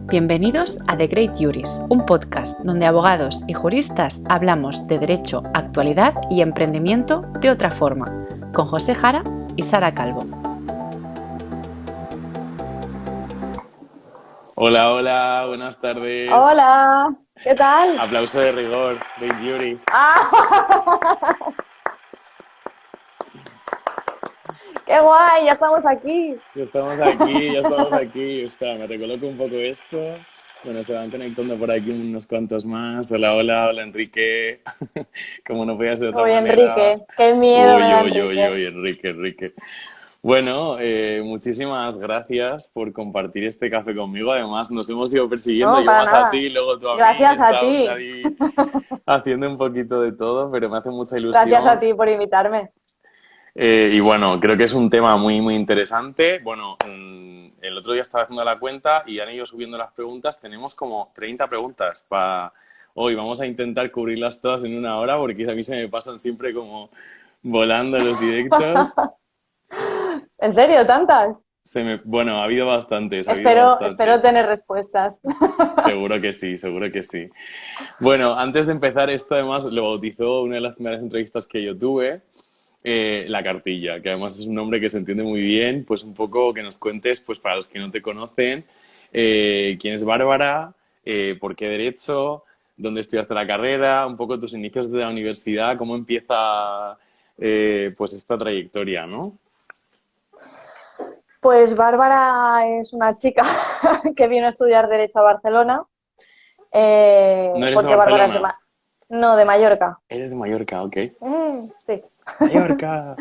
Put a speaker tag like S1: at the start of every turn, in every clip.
S1: Bienvenidos a The Great Juris, un podcast donde abogados y juristas hablamos de derecho, actualidad y emprendimiento de otra forma, con José Jara y Sara Calvo.
S2: Hola, hola, buenas tardes.
S3: Hola, ¿qué tal?
S2: Aplauso de rigor, Great Juris.
S3: ¡Ah! ¡Qué guay! Ya estamos aquí.
S2: Ya estamos aquí, ya estamos aquí. Espera, me recoloco un poco esto. Bueno, se van conectando por aquí unos cuantos más. Hola, hola, hola, Enrique. Como no podía ser de
S3: Uy,
S2: otra manera.
S3: Enrique, qué miedo me
S2: Uy,
S3: da
S2: uy, uy,
S3: Enrique.
S2: uy, Enrique, Enrique. Bueno, muchísimas gracias por compartir este café conmigo. Además, nos hemos ido persiguiendo,
S3: No,
S2: yo
S3: para
S2: más a
S3: nada.
S2: ti, luego tú a mí.
S3: Gracias a
S2: Estábamos
S3: ti.
S2: ahí haciendo un poquito de todo, pero me hace mucha
S3: Gracias a
S2: ilusión.
S3: ti por invitarme.
S2: Y bueno, creo que es un tema muy, muy interesante. Bueno, el otro día estaba haciendo la cuenta y han ido subiendo las preguntas. Tenemos como 30 preguntas para hoy. Vamos a intentar cubrirlas todas en una hora porque a mí se me pasan siempre como volando los directos.
S3: ¿En serio, tantas?
S2: Bueno, ha habido bastantes, ha habido
S3: Espero
S2: bastantes.
S3: tener respuestas.
S2: Seguro que sí, seguro que sí. Bueno, antes de empezar, esto además lo bautizó una de las primeras entrevistas que yo tuve. La cartilla, que además es un nombre que se entiende muy bien, pues un poco que nos cuentes, pues para los que no te conocen, quién es Bárbara, por qué derecho, dónde estudiaste la carrera, un poco tus inicios de la universidad, cómo empieza pues esta trayectoria, ¿no?
S3: Pues Bárbara es una chica que vino a estudiar Derecho a Barcelona,
S2: ¿No eres de
S3: porque Bárbara es
S2: Barcelona?
S3: no, de Mallorca.
S2: Eres de Mallorca, ok.
S3: Sí.
S2: Mallorca.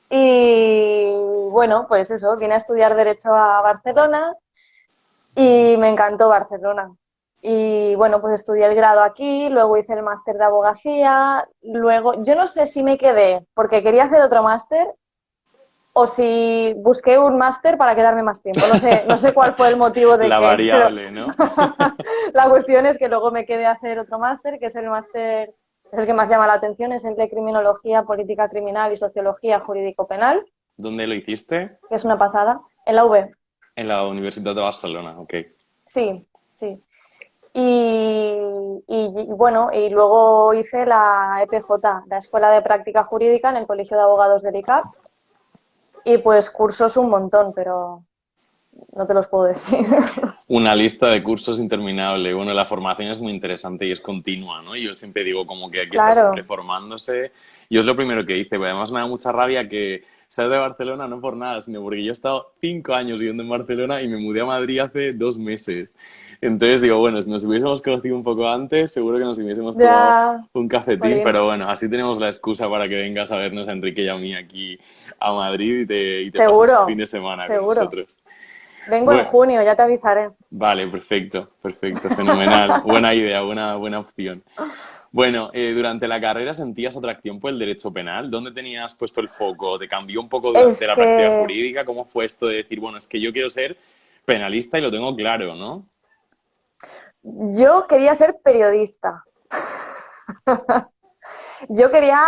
S3: Y bueno, pues eso, vine a estudiar Derecho a Barcelona y me encantó Barcelona. Y bueno, pues estudié el grado aquí, luego hice el máster de abogacía, luego, yo no sé si me quedé porque quería hacer otro máster o si busqué un máster para quedarme más tiempo. No sé cuál fue el motivo de
S2: La
S3: que, pero
S2: variable, ¿no?
S3: la cuestión es que luego me quedé a hacer otro máster, que es el máster, es el que más llama la atención, es el de Criminología, Política Criminal y Sociología Jurídico-Penal,
S2: ¿Dónde lo hiciste?
S3: que es una pasada, en la UB.
S2: En la Universidad de Barcelona, ok.
S3: Sí, sí. Y bueno, y luego hice la EPJ, la Escuela de Práctica Jurídica en el Colegio de Abogados del ICAP. Y pues cursos un montón, pero no te los puedo decir.
S2: Una lista de cursos interminable. Bueno, la formación es muy interesante y es continua, ¿no? Yo siempre digo como que aquí está siempre
S3: Claro,
S2: formándose. Yo es lo primero que hice, pero además me da mucha rabia que seas de Barcelona no por nada, sino porque yo he estado 5 años viviendo en Barcelona y me mudé a Madrid hace 2 meses. Entonces digo, bueno, si nos hubiésemos conocido un poco antes, seguro que nos hubiésemos tomado
S3: ya,
S2: un cafetín,
S3: Jolín,
S2: pero bueno, así tenemos la excusa para que vengas a vernos a Enrique y a mí aquí a Madrid y te pases un fin
S3: seguro,
S2: de semana con
S3: seguro.
S2: nosotros.
S3: Vengo en
S2: Bueno,
S3: junio, ya te avisaré.
S2: vale, perfecto, perfecto, fenomenal. Buena idea, buena opción. Bueno, durante la carrera sentías atracción por el derecho penal. ¿Dónde tenías puesto el foco? ¿Te cambió un poco durante
S3: Es
S2: la práctica
S3: que
S2: jurídica? ¿Cómo fue esto de decir, bueno, es que yo quiero ser penalista y lo tengo claro, ¿no?
S3: yo quería ser periodista. Yo quería,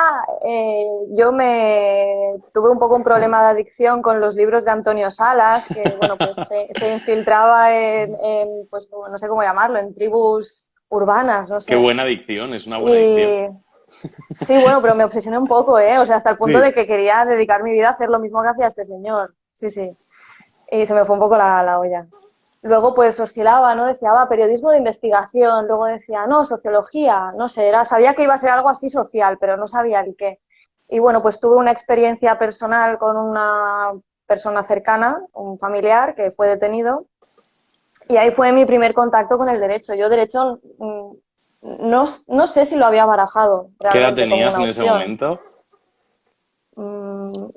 S3: yo me tuve un poco un problema de adicción con los libros de Antonio Salas, que bueno, pues se infiltraba pues no sé cómo llamarlo, en tribus urbanas, no
S2: Qué
S3: sé.
S2: buena adicción, es una buena adicción.
S3: Y sí, bueno, pero me obsesioné un poco, ¿eh? O sea, hasta el punto
S2: Sí.
S3: de que quería dedicar mi vida a hacer lo mismo que hacía este señor. Sí, sí. Y se me fue un poco la olla. Luego pues oscilaba, ¿no? Decía, periodismo de investigación, luego decía, no, sociología, no sé, sabía que iba a ser algo así social, pero no sabía el qué. Y bueno, pues tuve una experiencia personal con una persona cercana, un familiar que fue detenido, y ahí fue mi primer contacto con el derecho. Yo derecho no sé si lo había barajado
S2: ¿Qué edad
S3: realmente como
S2: tenías
S3: una
S2: en ese
S3: opción.
S2: momento?
S3: Mm,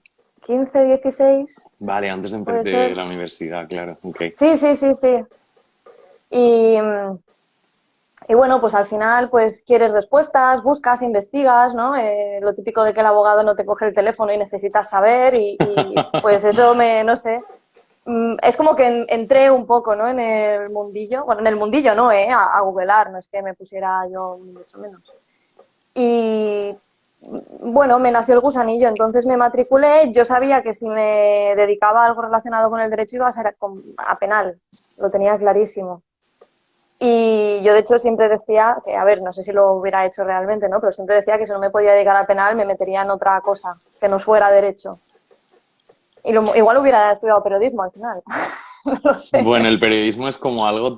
S3: 15, 16,
S2: Vale, antes de
S3: puede
S2: de
S3: ser.
S2: la universidad, claro. Ok.
S3: Sí, sí, sí, sí. Y, y bueno, pues al final pues quieres respuestas, buscas, investigas, ¿no? Lo típico de que el abogado no te coge el teléfono y necesitas saber pues eso no sé, es como que entré un poco, ¿no? En el mundillo, bueno, en el mundillo no, a googlear, no es que me pusiera yo mucho menos. Y bueno, me nació el gusanillo, entonces me matriculé, yo sabía que si me dedicaba a algo relacionado con el derecho iba a ser a penal, lo tenía clarísimo. Y yo, de hecho, siempre decía que, a ver, no sé si lo hubiera hecho realmente, ¿no? Pero siempre decía que si no me podía dedicar a penal, me metería en otra cosa, que no fuera derecho. Y igual hubiera estudiado periodismo al final. No lo sé.
S2: Bueno, el periodismo es como algo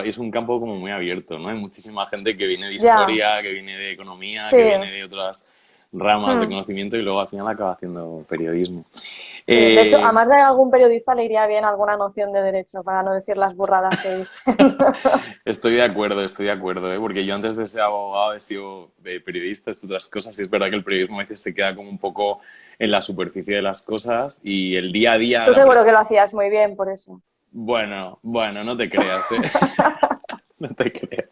S2: es un campo como muy abierto, ¿no? Hay muchísima gente que viene de
S3: Ya,
S2: historia, que viene de economía,
S3: sí.
S2: que viene de otras ramas de
S3: Hmm.
S2: conocimiento y luego al final acaba haciendo periodismo.
S3: Sí. De hecho, a
S2: Eh,
S3: más de algún periodista le iría bien alguna noción de derecho, para no decir las burradas que dice.
S2: Estoy de acuerdo, ¿eh? Porque yo antes de ser abogado he sido periodista, y otras cosas, y es verdad que el periodismo a veces se queda como un poco en la superficie de las cosas y el día a día,
S3: Tú seguro que lo hacías muy bien por eso.
S2: bueno, no te creas, ¿eh? No te creas.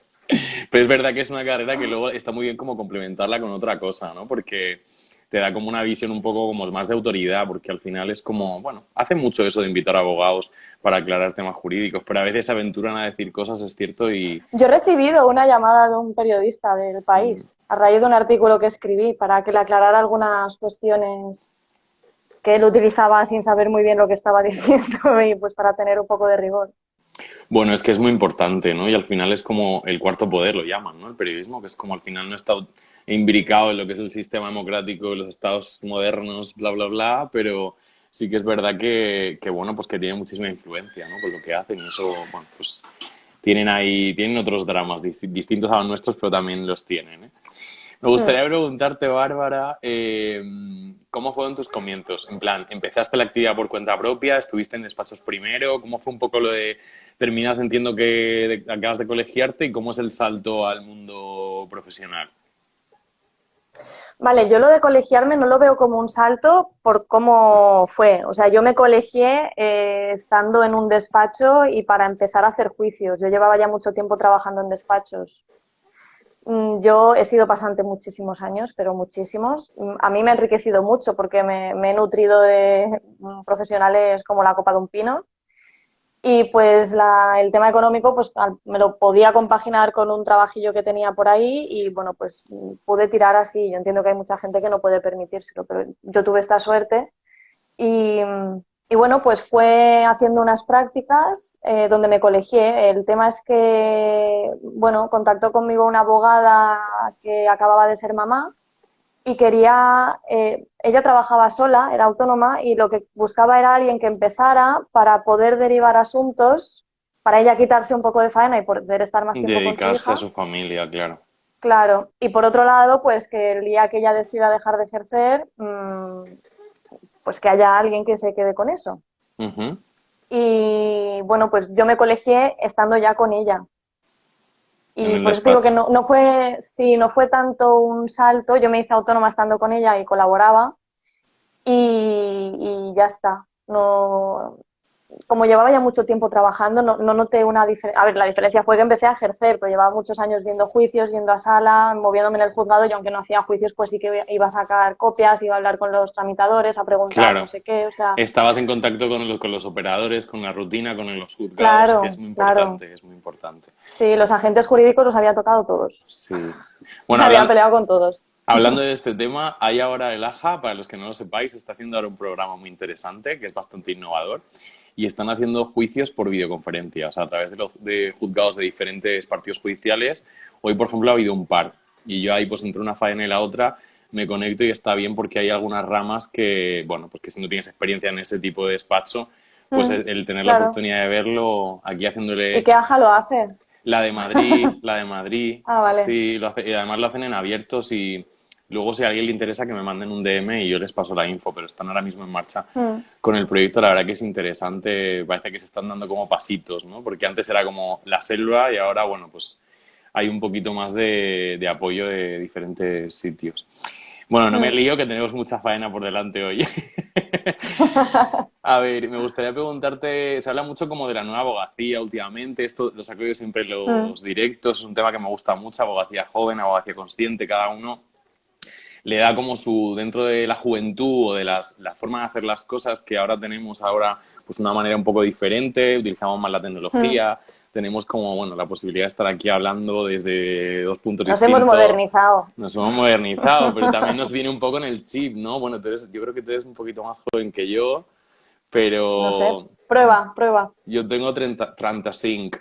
S2: Pero es verdad que es una carrera que luego está muy bien como complementarla con otra cosa, ¿no? Porque te da como una visión un poco como más de autoridad, porque al final es como, bueno, hace mucho eso de invitar a abogados para aclarar temas jurídicos, pero a veces se aventuran a decir cosas, es cierto, y
S3: Yo he recibido una llamada de un periodista del
S2: mm,
S3: país a raíz de un artículo que escribí para que le aclarara algunas cuestiones que él utilizaba sin saber muy bien lo que estaba diciendo y pues para tener un poco de rigor.
S2: bueno, es que es muy importante, ¿no? Y al final es como el cuarto poder, lo llaman, ¿no? El periodismo, que es como al final no está imbricado en lo que es el sistema democrático de los estados modernos, bla, bla, bla, pero sí que es verdad bueno, pues que tiene muchísima influencia, ¿no? Con lo que hacen y eso, bueno, pues tienen otros dramas distintos a los nuestros, pero también los tienen, ¿eh? Me
S3: Hmm.
S2: gustaría preguntarte, Bárbara, ¿cómo fueron tus comienzos? En plan, ¿empezaste la actividad por cuenta propia? ¿Estuviste en despachos primero? ¿Cómo fue un poco lo de terminas, entiendo que acabas de colegiarte y cómo es el salto al mundo profesional?
S3: Vale, yo lo de colegiarme no lo veo como un salto por cómo fue. O sea, yo me colegié estando en un despacho y para empezar a hacer juicios. Yo llevaba ya mucho tiempo trabajando en despachos. Yo he sido pasante muchísimos años, pero muchísimos. A mí me ha enriquecido mucho porque me he nutrido de profesionales como la copa de un pino. Y pues el tema económico pues me lo podía compaginar con un trabajillo que tenía por ahí y bueno, pues pude tirar así. Yo entiendo que hay mucha gente que no puede permitírselo, pero yo tuve esta suerte y, y bueno, pues fue haciendo unas prácticas donde me colegié. El tema es que, bueno, contactó conmigo una abogada que acababa de ser mamá y quería, ella trabajaba sola, era autónoma y lo que buscaba era alguien que empezara para poder derivar asuntos, para ella quitarse un poco de faena y poder estar más tiempo con su
S2: Dedicarse a
S3: hija.
S2: su familia, claro.
S3: Claro, y por otro lado, pues que el día que ella decida dejar de ejercer, pues que haya alguien que se quede con eso.
S2: Ujú.
S3: Y bueno, pues yo me colegié estando ya con ella.
S2: En
S3: Y
S2: el
S3: por eso te digo que
S2: despacho.
S3: no fue, sí, no fue tanto un salto, yo me hice autónoma estando con ella y colaboraba, y ya está. No, como llevaba ya mucho tiempo trabajando, no noté una diferencia. A ver, la diferencia fue que empecé a ejercer, pero llevaba muchos años viendo juicios, yendo a sala, moviéndome en el juzgado y aunque no hacía juicios, pues sí que iba a sacar copias, iba a hablar con los tramitadores, a preguntar no
S2: Claro.
S3: sé qué, o sea,
S2: Estabas en contacto con los operadores, con la rutina, con los juzgados, que
S3: claro, claro.
S2: es muy importante.
S3: Sí, los agentes jurídicos los había tocado todos.
S2: Sí.
S3: Me
S2: Bueno,
S3: había peleado con todos.
S2: hablando de este tema, hay ahora el AJA, para los que no lo sepáis, está haciendo ahora un programa muy interesante, que es bastante innovador, y están haciendo juicios por videoconferencia, o sea, a través de juzgados de diferentes partidos judiciales. Hoy, por ejemplo, ha habido un par, y yo ahí, pues, entre una faena y la otra, me conecto y está bien porque hay algunas ramas que, bueno, pues que si no tienes experiencia en ese tipo de despacho, pues
S3: Mm,
S2: el tener la
S3: claro.
S2: oportunidad de verlo aquí
S3: ¿Y
S2: haciéndole
S3: qué aja lo hace?
S2: la de Madrid,
S3: Ah, vale.
S2: sí, y además lo hacen en abiertos y luego si a alguien le interesa que me manden un DM y yo les paso la info, pero están ahora mismo en marcha
S3: Mm,
S2: con el proyecto, la verdad que es interesante, parece que se están dando como pasitos, ¿no? Porque antes era como la selva y ahora, bueno, pues hay un poquito más de apoyo de diferentes sitios. Bueno, no me
S3: mm.
S2: lío que tenemos mucha faena por delante hoy. A ver, me gustaría preguntarte, se habla mucho como de la nueva abogacía últimamente, esto lo saco yo siempre en
S3: Mm.
S2: los directos, es un tema que me gusta mucho, abogacía joven, abogacía consciente, cada uno le da como dentro de la juventud o de la forma de hacer las cosas que ahora tenemos ahora, pues una manera un poco diferente, utilizamos más la
S3: Mm.
S2: tecnología, tenemos como, bueno, la posibilidad de estar aquí hablando desde dos puntos
S3: Nos hemos
S2: distintos,
S3: modernizado.
S2: nos hemos modernizado, pero también nos viene un poco en el chip, ¿no? Bueno, yo creo que tú eres un poquito más joven que yo,
S3: No sé,
S2: Pero
S3: prueba.
S2: yo tengo 35.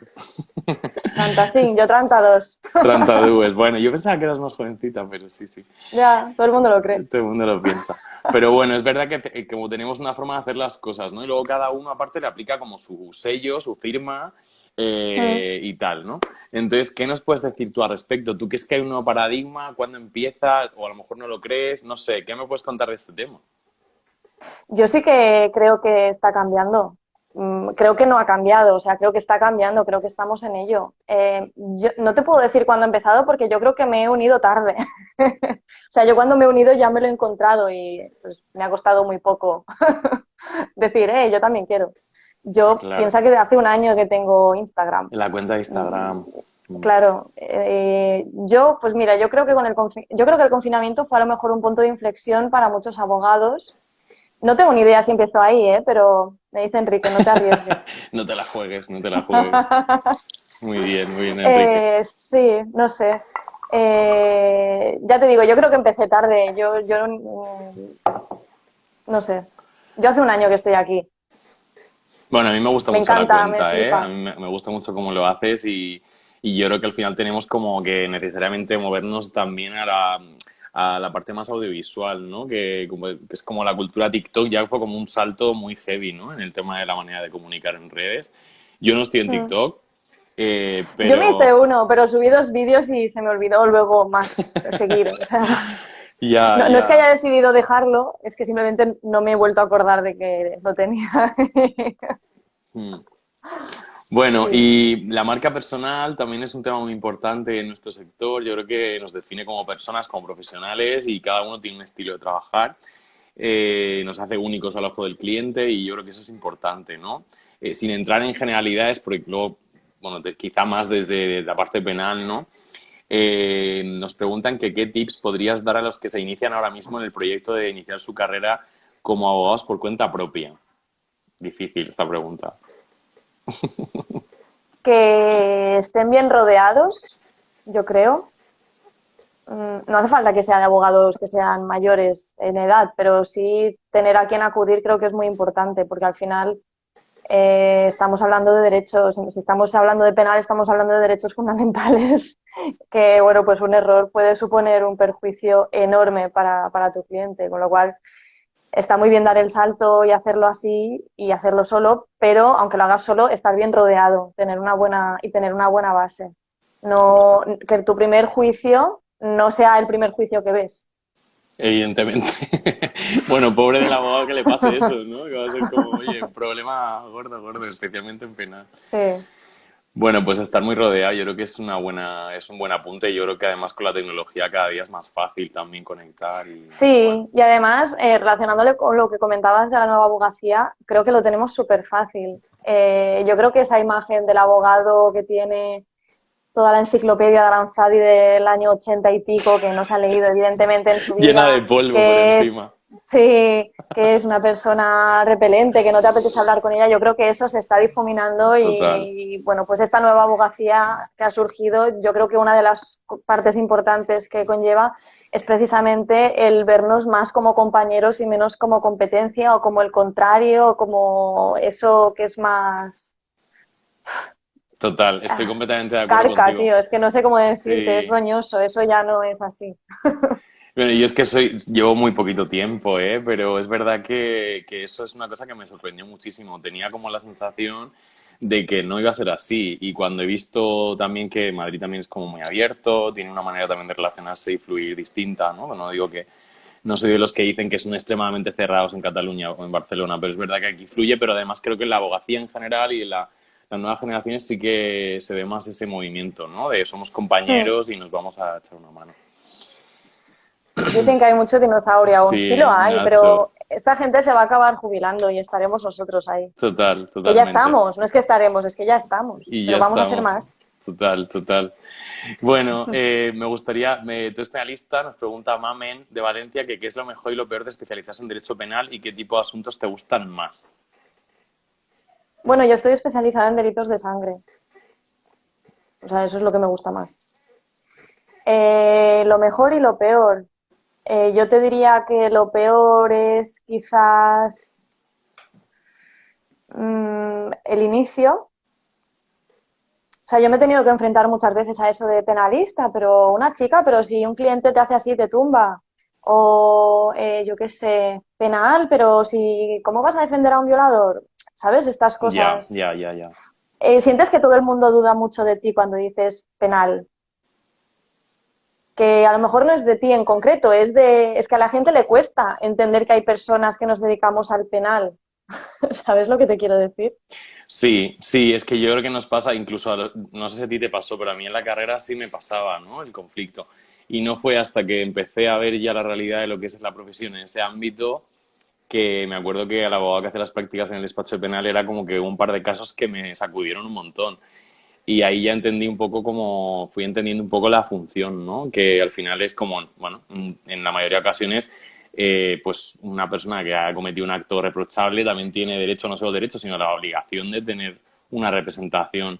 S3: 35, yo 32.
S2: 32. Bueno, yo pensaba que eras más jovencita, pero sí, sí.
S3: Ya, todo el mundo lo cree.
S2: Todo el mundo lo piensa. Pero bueno, es verdad que como tenemos una forma de hacer las cosas, ¿no? Y luego cada uno aparte le aplica como su sello, su firma
S3: Mm.
S2: y tal, ¿no? Entonces, ¿qué nos puedes decir tú al respecto? ¿Tú crees que hay un nuevo paradigma? ¿Cuándo empieza? O a lo mejor no lo crees. No sé, ¿qué me puedes contar de este tema?
S3: Yo sí que creo que está cambiando. Creo que no ha cambiado, o sea, creo que está cambiando, creo que estamos en ello. Yo no te puedo decir cuándo ha empezado porque yo creo que me he unido tarde. O sea, yo cuando me he unido ya me lo he encontrado y pues, me ha costado muy poco decir, yo también quiero. Yo
S2: Claro,
S3: pienso que de hace un año que tengo Instagram.
S2: en la cuenta de
S3: Mm,
S2: Instagram. Mm.
S3: Claro, yo, pues mira, yo creo que yo creo que el confinamiento fue a lo mejor un punto de inflexión para muchos abogados. No tengo ni idea si empezó ahí, pero me dice Enrique, no te arriesgues.
S2: No te la juegues, no te la juegues. Muy bien, Enrique.
S3: Sí, no sé. Ya te digo, yo creo que empecé tarde. No sé. Yo hace un año que estoy aquí.
S2: Bueno, a mí me gusta
S3: Me
S2: mucho la
S3: encanta, me
S2: cuenta, ¿eh? A
S3: flipa.
S2: mí me gusta mucho cómo lo haces y yo creo que al final tenemos como que necesariamente movernos también a la parte más audiovisual, ¿no? Que es como la cultura TikTok ya fue como un salto muy heavy, ¿no? En el tema de la manera de comunicar en redes. Yo no estoy en
S3: Mm.
S2: TikTok,
S3: Yo me hice
S2: pero
S3: uno, pero subí 2 vídeos y se me olvidó luego más seguir. O sea,
S2: ya,
S3: no es que
S2: ya.
S3: haya decidido dejarlo, es que simplemente no me he vuelto a acordar de que lo tenía.
S2: Mm. Bueno,
S3: Sí.
S2: y la marca personal también es un tema muy importante en nuestro sector. Yo creo que nos define como personas, como profesionales y cada uno tiene un estilo de trabajar. Nos hace únicos al ojo del cliente y yo creo que eso es importante, ¿no? Sin entrar en generalidades, porque luego, bueno, quizá más desde la parte penal, ¿no? Nos preguntan que qué tips podrías dar a los que se inician ahora mismo en el proyecto de iniciar su carrera como abogados por cuenta propia. Difícil esta pregunta.
S3: Que estén bien rodeados, yo creo. No hace falta que sean abogados que sean mayores en edad, pero sí tener a quien acudir creo que es muy importante, porque al final estamos hablando de derechos, si estamos hablando de penal, estamos hablando de derechos fundamentales, que bueno, pues un error puede suponer un perjuicio enorme para tu cliente, con lo cual está muy bien dar el salto y hacerlo así y hacerlo solo, pero aunque lo hagas solo, estar bien rodeado, tener una buena base. No, que tu primer juicio no sea el primer juicio que ves.
S2: Evidentemente. Bueno, pobre del abogado que le pase eso, ¿no? Que va a ser como, oye, un problema gordo, gordo, especialmente en penal.
S3: Sí.
S2: Bueno, pues estar muy rodeado, yo creo que es un buen apunte. Yo creo que además con la tecnología cada día es más fácil también conectar y bueno.
S3: Sí, y además, relacionándole con lo que comentabas de la nueva abogacía, creo que lo tenemos súper fácil. Yo creo que esa imagen del abogado que tiene toda la enciclopedia de Aranzadi del año 80 y pico, que no se ha leído evidentemente en su
S2: Llena de
S3: vida,
S2: polvo por
S3: que es,
S2: encima.
S3: sí, que es una persona repelente, que no te apetece hablar con ella, yo creo que eso se está difuminando
S2: Total.
S3: bueno, pues esta nueva abogacía que ha surgido, yo creo que una de las partes importantes que conlleva es precisamente el vernos más como compañeros y menos como competencia o como el contrario o como eso que es más
S2: Total, estoy completamente de acuerdo
S3: carca,
S2: contigo.
S3: tío, es que no sé cómo decirte, es
S2: Sí.
S3: roñoso, eso ya no es así.
S2: Bueno, yo es que llevo muy poquito tiempo, ¿eh? Pero es verdad que eso es una cosa que me sorprendió muchísimo. Tenía como la sensación de que no iba a ser así. Y cuando he visto también que Madrid también es como muy abierto, tiene una manera también de relacionarse y fluir distinta, ¿no? No digo que no soy de los que dicen que son extremadamente cerrados en Cataluña o en Barcelona, pero es verdad que aquí fluye, pero además creo que en la abogacía en general y en las nuevas generaciones sí que se ve más ese movimiento, ¿no? De somos
S3: Hmm.
S2: compañeros y nos vamos a echar una mano.
S3: Dicen que hay mucho dinosaurio aún, sí lo
S2: Sí,
S3: hay,
S2: Nacho.
S3: pero esta gente se va a acabar jubilando y estaremos nosotros ahí.
S2: Total,
S3: Que ya
S2: totalmente.
S3: estamos, no es que estaremos, es que ya estamos,
S2: Y ya
S3: pero vamos a ser
S2: estamos.
S3: más.
S2: Total, total. Bueno, me gustaría, tu especialista nos pregunta Mamen de Valencia que qué es lo mejor y lo peor de especializarse en derecho penal y qué tipo de asuntos te gustan más.
S3: Bueno, yo estoy especializada en delitos de sangre, o sea, eso es lo que me gusta más. Lo mejor y lo peor. Yo te diría que lo peor es quizás el inicio. O sea, yo me he tenido que enfrentar muchas veces a eso de penalista, pero una chica, pero si un cliente te hace así, te tumba. O yo qué sé, penal, pero si, ¿cómo vas a defender a un violador? ¿Sabes? Estas
S2: Ya,
S3: cosas.
S2: ya, ya, ya.
S3: Sientes que todo el mundo duda mucho de ti cuando dices penal. Que a lo mejor no es de ti en concreto, es que a la gente le cuesta entender que hay personas que nos dedicamos al penal. ¿Sabes lo que te quiero decir?
S2: Sí, sí, es que yo creo que nos pasa, incluso, no sé si a ti te pasó, pero a mí en la carrera sí me pasaba, ¿no? El conflicto. Y no fue hasta que empecé a ver ya la realidad de lo que es la profesión en ese ámbito que me acuerdo que al abogado que hace las prácticas en el despacho de penal era como que hubo un par de casos que me sacudieron un montón. Y ahí ya entendí un poco como, fui entendiendo un poco la función, ¿no? Que al final es como, bueno, en la mayoría de ocasiones, pues una persona que ha cometido un acto reprochable también tiene derecho, no solo derecho, sino la obligación de tener una representación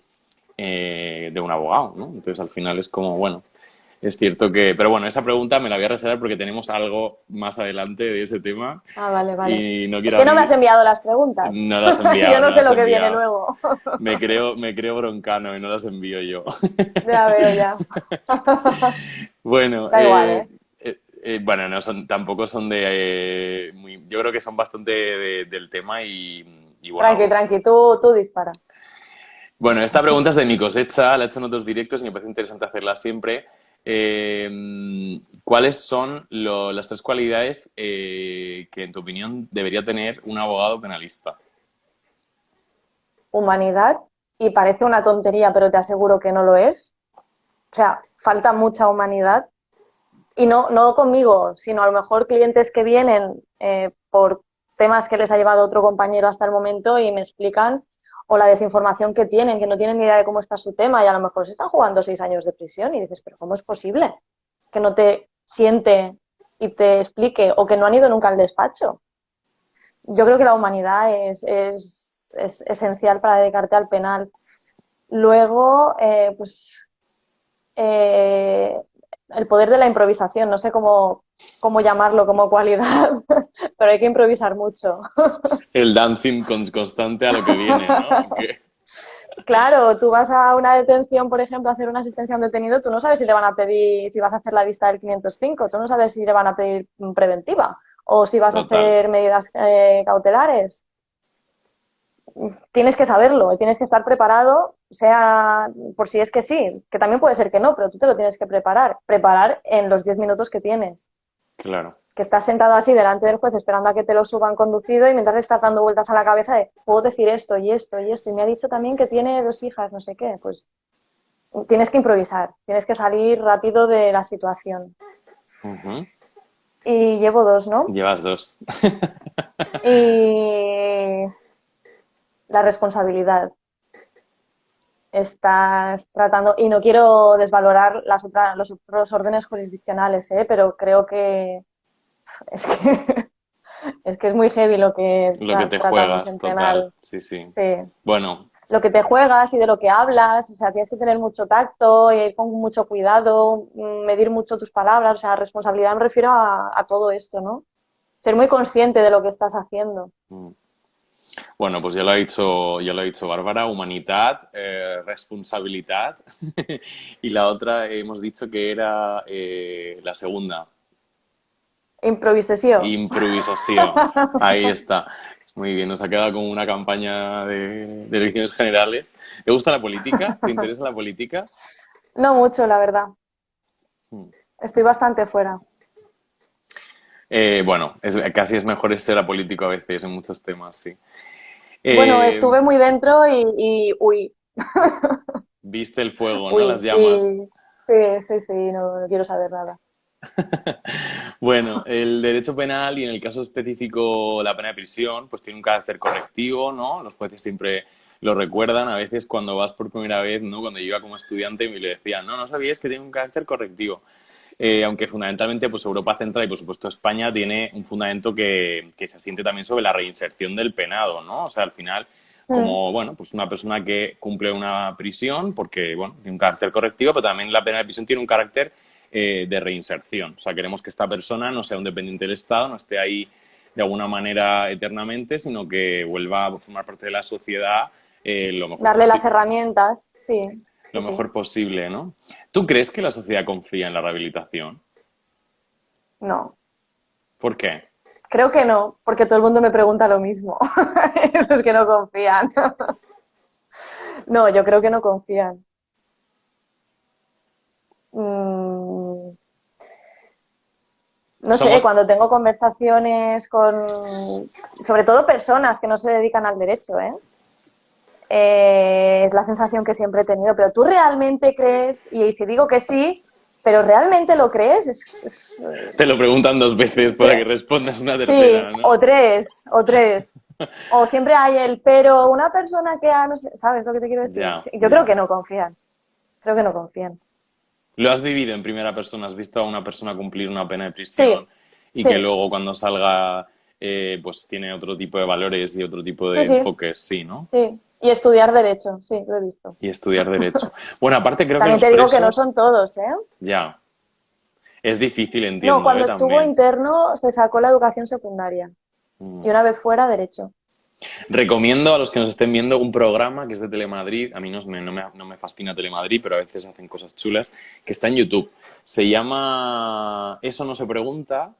S2: de un abogado, ¿no? Entonces al final es como, bueno, es cierto que, pero bueno, esa pregunta me la voy a reservar porque tenemos algo más adelante de ese tema
S3: Ah, vale, vale.
S2: y no
S3: Es
S2: quiero
S3: que no me has
S2: abrir,
S3: enviado las preguntas.
S2: no las has
S3: Yo
S2: enviado,
S3: no
S2: no
S3: sé
S2: las has
S3: lo que viene
S2: enviado.
S3: luego.
S2: Me creo broncano y no las envío yo.
S3: Ya veo, ya.
S2: Bueno,
S3: Da igual, ¿eh?
S2: bueno, no son, tampoco son de yo creo que son bastante del tema y
S3: Tranqui,
S2: bueno,
S3: tranqui, tú dispara.
S2: bueno, esta pregunta es de mi cosecha, la he hecho en otros directos y me parece interesante hacerla siempre. ¿Cuáles son las tres cualidades que, en tu opinión, debería tener un abogado penalista?
S3: Humanidad, y parece una tontería, pero te aseguro que no lo es. O sea, falta mucha humanidad. Y no, no conmigo, sino a lo mejor clientes que vienen por temas que les ha llevado otro compañero hasta el momento y me explican, o la desinformación que tienen, que no tienen ni idea de cómo está su tema y a lo mejor se están jugando 6 años de prisión y dices, pero ¿cómo es posible que no te siente y te explique o que no han ido nunca al despacho? Yo creo que la humanidad es esencial para dedicarte al penal. Luego, pues eh, el poder de la improvisación, no sé cómo llamarlo como cualidad, pero hay que improvisar mucho.
S2: El dancing constante a lo que viene, ¿no?
S3: Claro, tú vas a una detención, por ejemplo, a hacer una asistencia a un detenido, tú no sabes si le van a pedir, si vas a hacer la vista del 505, tú no sabes si le van a pedir preventiva o si vas a
S2: Total.
S3: hacer medidas cautelares. Tienes que saberlo y tienes que estar preparado, sea por si es que sí, que también puede ser que no, pero tú te lo tienes que preparar en los 10 minutos que tienes.
S2: Claro.
S3: Que estás sentado así delante del juez esperando a que te lo suban conducido y mientras le estás dando vueltas a la cabeza de, puedo decir esto y esto y esto, y me ha dicho también que tiene 2 hijas, no sé qué, pues tienes que improvisar, tienes que salir rápido de la situación.
S2: Ujú.
S3: Y llevo 2, ¿no?
S2: Llevas dos.
S3: Y la responsabilidad. Estás tratando, y no quiero desvalorar los otros órdenes jurisdiccionales, pero creo que es que es que es muy heavy lo que
S2: Lo que te
S3: tratamos
S2: juegas,
S3: en
S2: total.
S3: penal.
S2: Sí, sí.
S3: Sí.
S2: Bueno,
S3: Lo que te juegas y de lo que hablas, o sea, tienes que tener mucho tacto, ir con mucho cuidado, medir mucho tus palabras, o sea, responsabilidad me refiero a todo esto, ¿no? Ser muy consciente de lo que estás haciendo.
S2: bueno, pues ya lo ha dicho Bárbara, humanidad, responsabilidad. Y la otra hemos dicho que era la segunda,
S3: Improvisación.
S2: improvisación. Ahí está. Muy bien, nos ha quedado como una campaña de elecciones generales. ¿Te gusta la política? ¿Te interesa la política?
S3: No mucho, la verdad.
S2: Mm.
S3: Estoy bastante fuera.
S2: Bueno, casi es mejor ser apolítico a veces en muchos temas, sí.
S3: Bueno,
S2: Eh,
S3: estuve muy dentro uy,
S2: viste el fuego, ¿no? Las
S3: uy,
S2: llamas.
S3: y sí, sí, sí, no, no quiero saber nada.
S2: Bueno, el derecho penal y en el caso específico la pena de prisión, pues tiene un carácter correctivo, ¿no? Los jueces siempre lo recuerdan. A veces cuando vas por primera vez, ¿no? Cuando yo iba como estudiante me le decían, no, no sabías que tiene un carácter correctivo. Aunque fundamentalmente pues Europa Central y por supuesto España tiene un fundamento que se asiente también sobre la reinserción del penado, ¿no? O sea, al final,
S3: Mm.
S2: como, bueno, pues una persona que cumple una prisión, porque, bueno, tiene un carácter correctivo, pero también la pena de prisión tiene un carácter de reinserción. O sea, queremos que esta persona no sea un dependiente del Estado, no esté ahí de alguna manera eternamente, sino que vuelva a formar parte de la sociedad lo mejor
S3: Darle las
S2: posible.
S3: herramientas, sí.
S2: Lo
S3: Sí,
S2: mejor posible, ¿no? ¿Tú crees que la sociedad confía en la rehabilitación?
S3: no.
S2: ¿Por qué?
S3: Creo que no, porque todo el mundo me pregunta lo mismo. Esos que no confían. No, yo creo que no confían. Mm, no sé,
S2: Somos,
S3: cuando tengo conversaciones con, sobre todo personas que no se dedican al derecho, ¿eh? Es la sensación que siempre he tenido. Pero tú realmente crees, y si digo que sí, pero realmente lo crees,
S2: te lo preguntan 2 veces para que respondas una
S3: sí,
S2: tercera, ¿no?
S3: o tres. O siempre hay el, pero una persona que ha, no sé, ¿sabes lo que te quiero decir?
S2: Ya,
S3: Sí, yo creo
S2: ya.
S3: que no confían. Creo que no confían.
S2: ¿Lo has vivido en primera persona? ¿Has visto a una persona cumplir una pena de prisión
S3: Sí,
S2: y que
S3: sí,
S2: luego cuando salga pues tiene otro tipo de valores y otro tipo
S3: sí,
S2: de
S3: sí,
S2: enfoques? Sí, ¿no?
S3: sí. Y estudiar derecho, sí, lo he visto.
S2: Y estudiar derecho. Bueno, aparte creo que
S3: También
S2: los
S3: te digo que no
S2: presos,
S3: son todos, ¿eh?
S2: ya, es difícil,
S3: No,
S2: entiendo,
S3: cuando estuvo
S2: también.
S3: interno se sacó la educación secundaria
S2: Mm.
S3: y una vez fuera, derecho.
S2: Recomiendo a los que nos estén viendo un programa que es de Telemadrid. A mí no me fascina Telemadrid, pero a veces hacen cosas chulas, que está en YouTube. Se llama Eso no se pregunta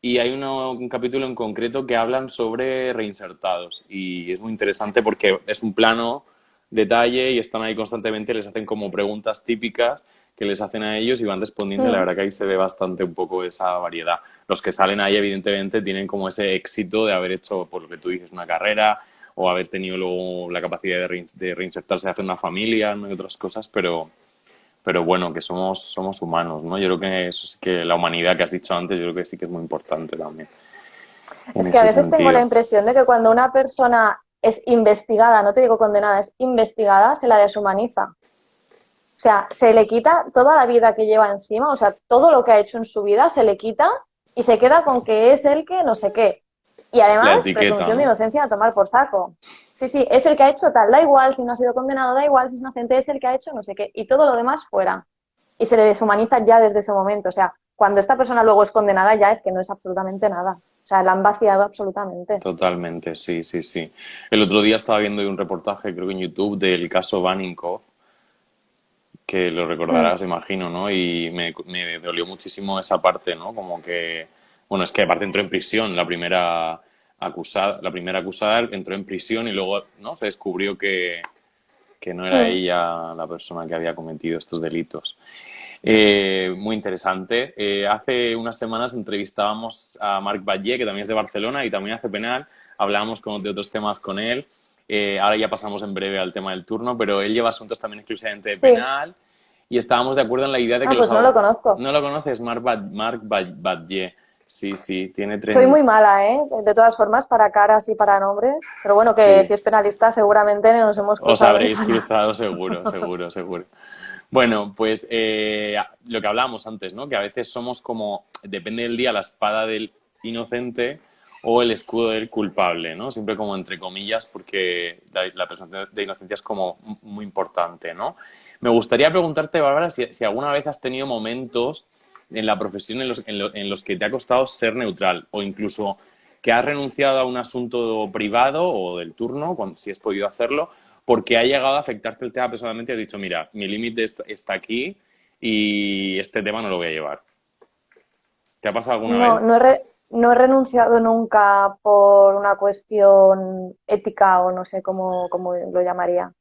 S2: y hay un capítulo en concreto que hablan sobre reinsertados. Y es muy interesante porque es un plano detalle y están ahí constantemente, les hacen como preguntas típicas que les hacen a ellos y van respondiendo y la
S3: Mm,
S2: verdad que ahí se ve bastante un poco esa variedad. Los que salen ahí evidentemente tienen como ese éxito de haber hecho, por lo que tú dices, una carrera o haber tenido luego la capacidad de reinsertarse, de hacer una familia, ¿no? Y otras cosas, pero bueno, que somos humanos, ¿no? Yo creo que eso sí que la humanidad que has dicho antes, yo creo que sí que es muy importante también en
S3: Es que a
S2: ese
S3: veces tengo la
S2: sentido.
S3: impresión de que cuando una persona es investigada, no te digo condenada, es investigada, se la deshumaniza. O sea, se le quita toda la vida que lleva encima, o sea, todo lo que ha hecho en su vida se le quita y se queda con que es el que no sé qué. Y
S2: La
S3: además,
S2: etiqueta,
S3: presunción de
S2: ¿no?
S3: inocencia a tomar por saco. Sí, sí, es el que ha hecho tal, da igual si no ha sido condenado, da igual si es inocente, es el que ha hecho no sé qué. Y todo lo demás fuera. Y se le deshumaniza ya desde ese momento. O sea, cuando esta persona luego es condenada ya es que no es absolutamente nada. O sea, la han vaciado absolutamente.
S2: Totalmente, sí, sí, sí. El otro día estaba viendo un reportaje, creo que en YouTube, del caso Vaninkoff, que lo
S3: Mm,
S2: recordarás, imagino, ¿no? Y me dolió muchísimo esa parte, ¿no? Como que, bueno, es que aparte entró en prisión la primera acusada entró en prisión y luego, ¿no? Se descubrió que no era
S3: mm.
S2: ella la persona que había cometido estos delitos. Muy interesante. Hace unas semanas entrevistábamos a Marc Batlle, que también es de Barcelona y también hace penal. Hablábamos de otros temas con él. Ahora ya pasamos en breve al tema del turno, pero él lleva asuntos también exclusivamente de
S3: Sí.
S2: penal y estábamos de acuerdo en la idea de que
S3: Ah,
S2: los
S3: pues no lo
S2: abogados...
S3: conozco.
S2: ¿No lo conoces? Marc Batlle. Sí, sí, tiene
S3: Soy
S2: tren...
S3: muy mala, ¿eh? De todas formas, para caras y para nombres. Pero bueno, que
S2: Sí.
S3: si es penalista, seguramente nos hemos
S2: Os
S3: cruzado en
S2: habréis
S3: esa vida.
S2: cruzado seguro, seguro, seguro. Bueno, pues lo que hablábamos antes, ¿no? Que a veces somos como, depende del día, la espada del inocente o el escudo del culpable, ¿no? Siempre como entre comillas, porque la presunción de inocencia es como muy importante, ¿no? Me gustaría preguntarte, Bárbara, si alguna vez has tenido momentos en la profesión en los que te ha costado ser neutral o incluso que has renunciado a un asunto privado o del turno, si has podido hacerlo, porque ha llegado a afectarte el tema personalmente y has dicho, mira, mi límite está aquí y este tema no lo voy a llevar. ¿Te ha pasado alguna
S3: No,
S2: vez?
S3: no he renunciado nunca por una cuestión ética o no sé cómo lo llamaría.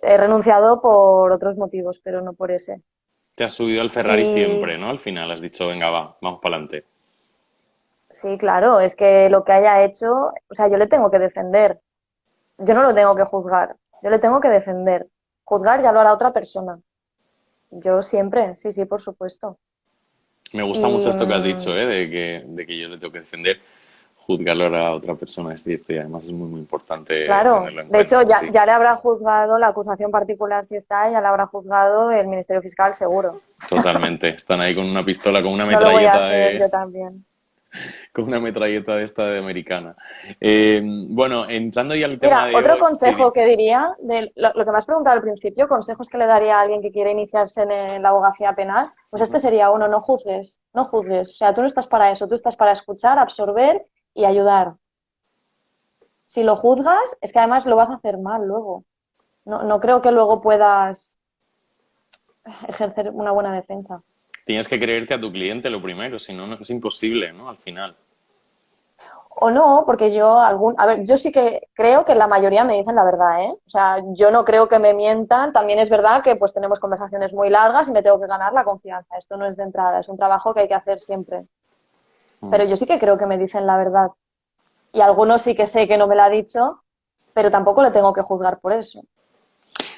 S3: He renunciado por otros motivos, pero no por ese.
S2: Te has subido al Ferrari
S3: Y
S2: siempre, ¿no? Al final has dicho, venga, va, vamos para adelante.
S3: sí, claro, es que lo que haya hecho, o sea, yo le tengo que defender. Yo no lo tengo que juzgar, yo le tengo que defender. Juzgar ya lo hará otra persona. Yo siempre, sí, sí, por supuesto.
S2: Me gusta mucho
S3: Y
S2: esto que has dicho, ¿eh? De que yo le tengo que defender, juzgarlo a otra persona, es cierto, y además es muy, muy importante
S3: claro,
S2: tenerlo en
S3: de hecho
S2: cuenta,
S3: ya,
S2: sí.
S3: ya le habrá juzgado la acusación particular si está, ya le habrá juzgado el Ministerio Fiscal seguro.
S2: Totalmente. Están ahí con una pistola,
S3: No lo voy a hacer yo también.
S2: con una metralleta de esta de americana. Bueno, entrando ya al tema
S3: Mira,
S2: de
S3: otro
S2: hoy, sí,
S3: consejo que diría, de lo que me has preguntado al principio, consejos que le daría a alguien que quiere iniciarse en la abogacía penal, pues este
S2: Ujú.
S3: sería uno, no juzgues, no juzgues. O sea, tú no estás para eso, tú estás para escuchar, absorber y ayudar. Si lo juzgas, es que además lo vas a hacer mal luego. No creo que luego puedas ejercer una buena defensa.
S2: Tienes que creerte a tu cliente lo primero, si no, es imposible, ¿no? Al final.
S3: O no, porque a ver, yo sí que creo que la mayoría me dicen la verdad, ¿eh? O sea, yo no creo que me mientan. También es verdad que pues tenemos conversaciones muy largas y me tengo que ganar la confianza. Esto no es de entrada, es un trabajo que hay que hacer siempre. Pero yo sí que creo que me dicen la verdad. Y algunos sí que sé que no me la ha dicho, pero tampoco le tengo que juzgar por eso.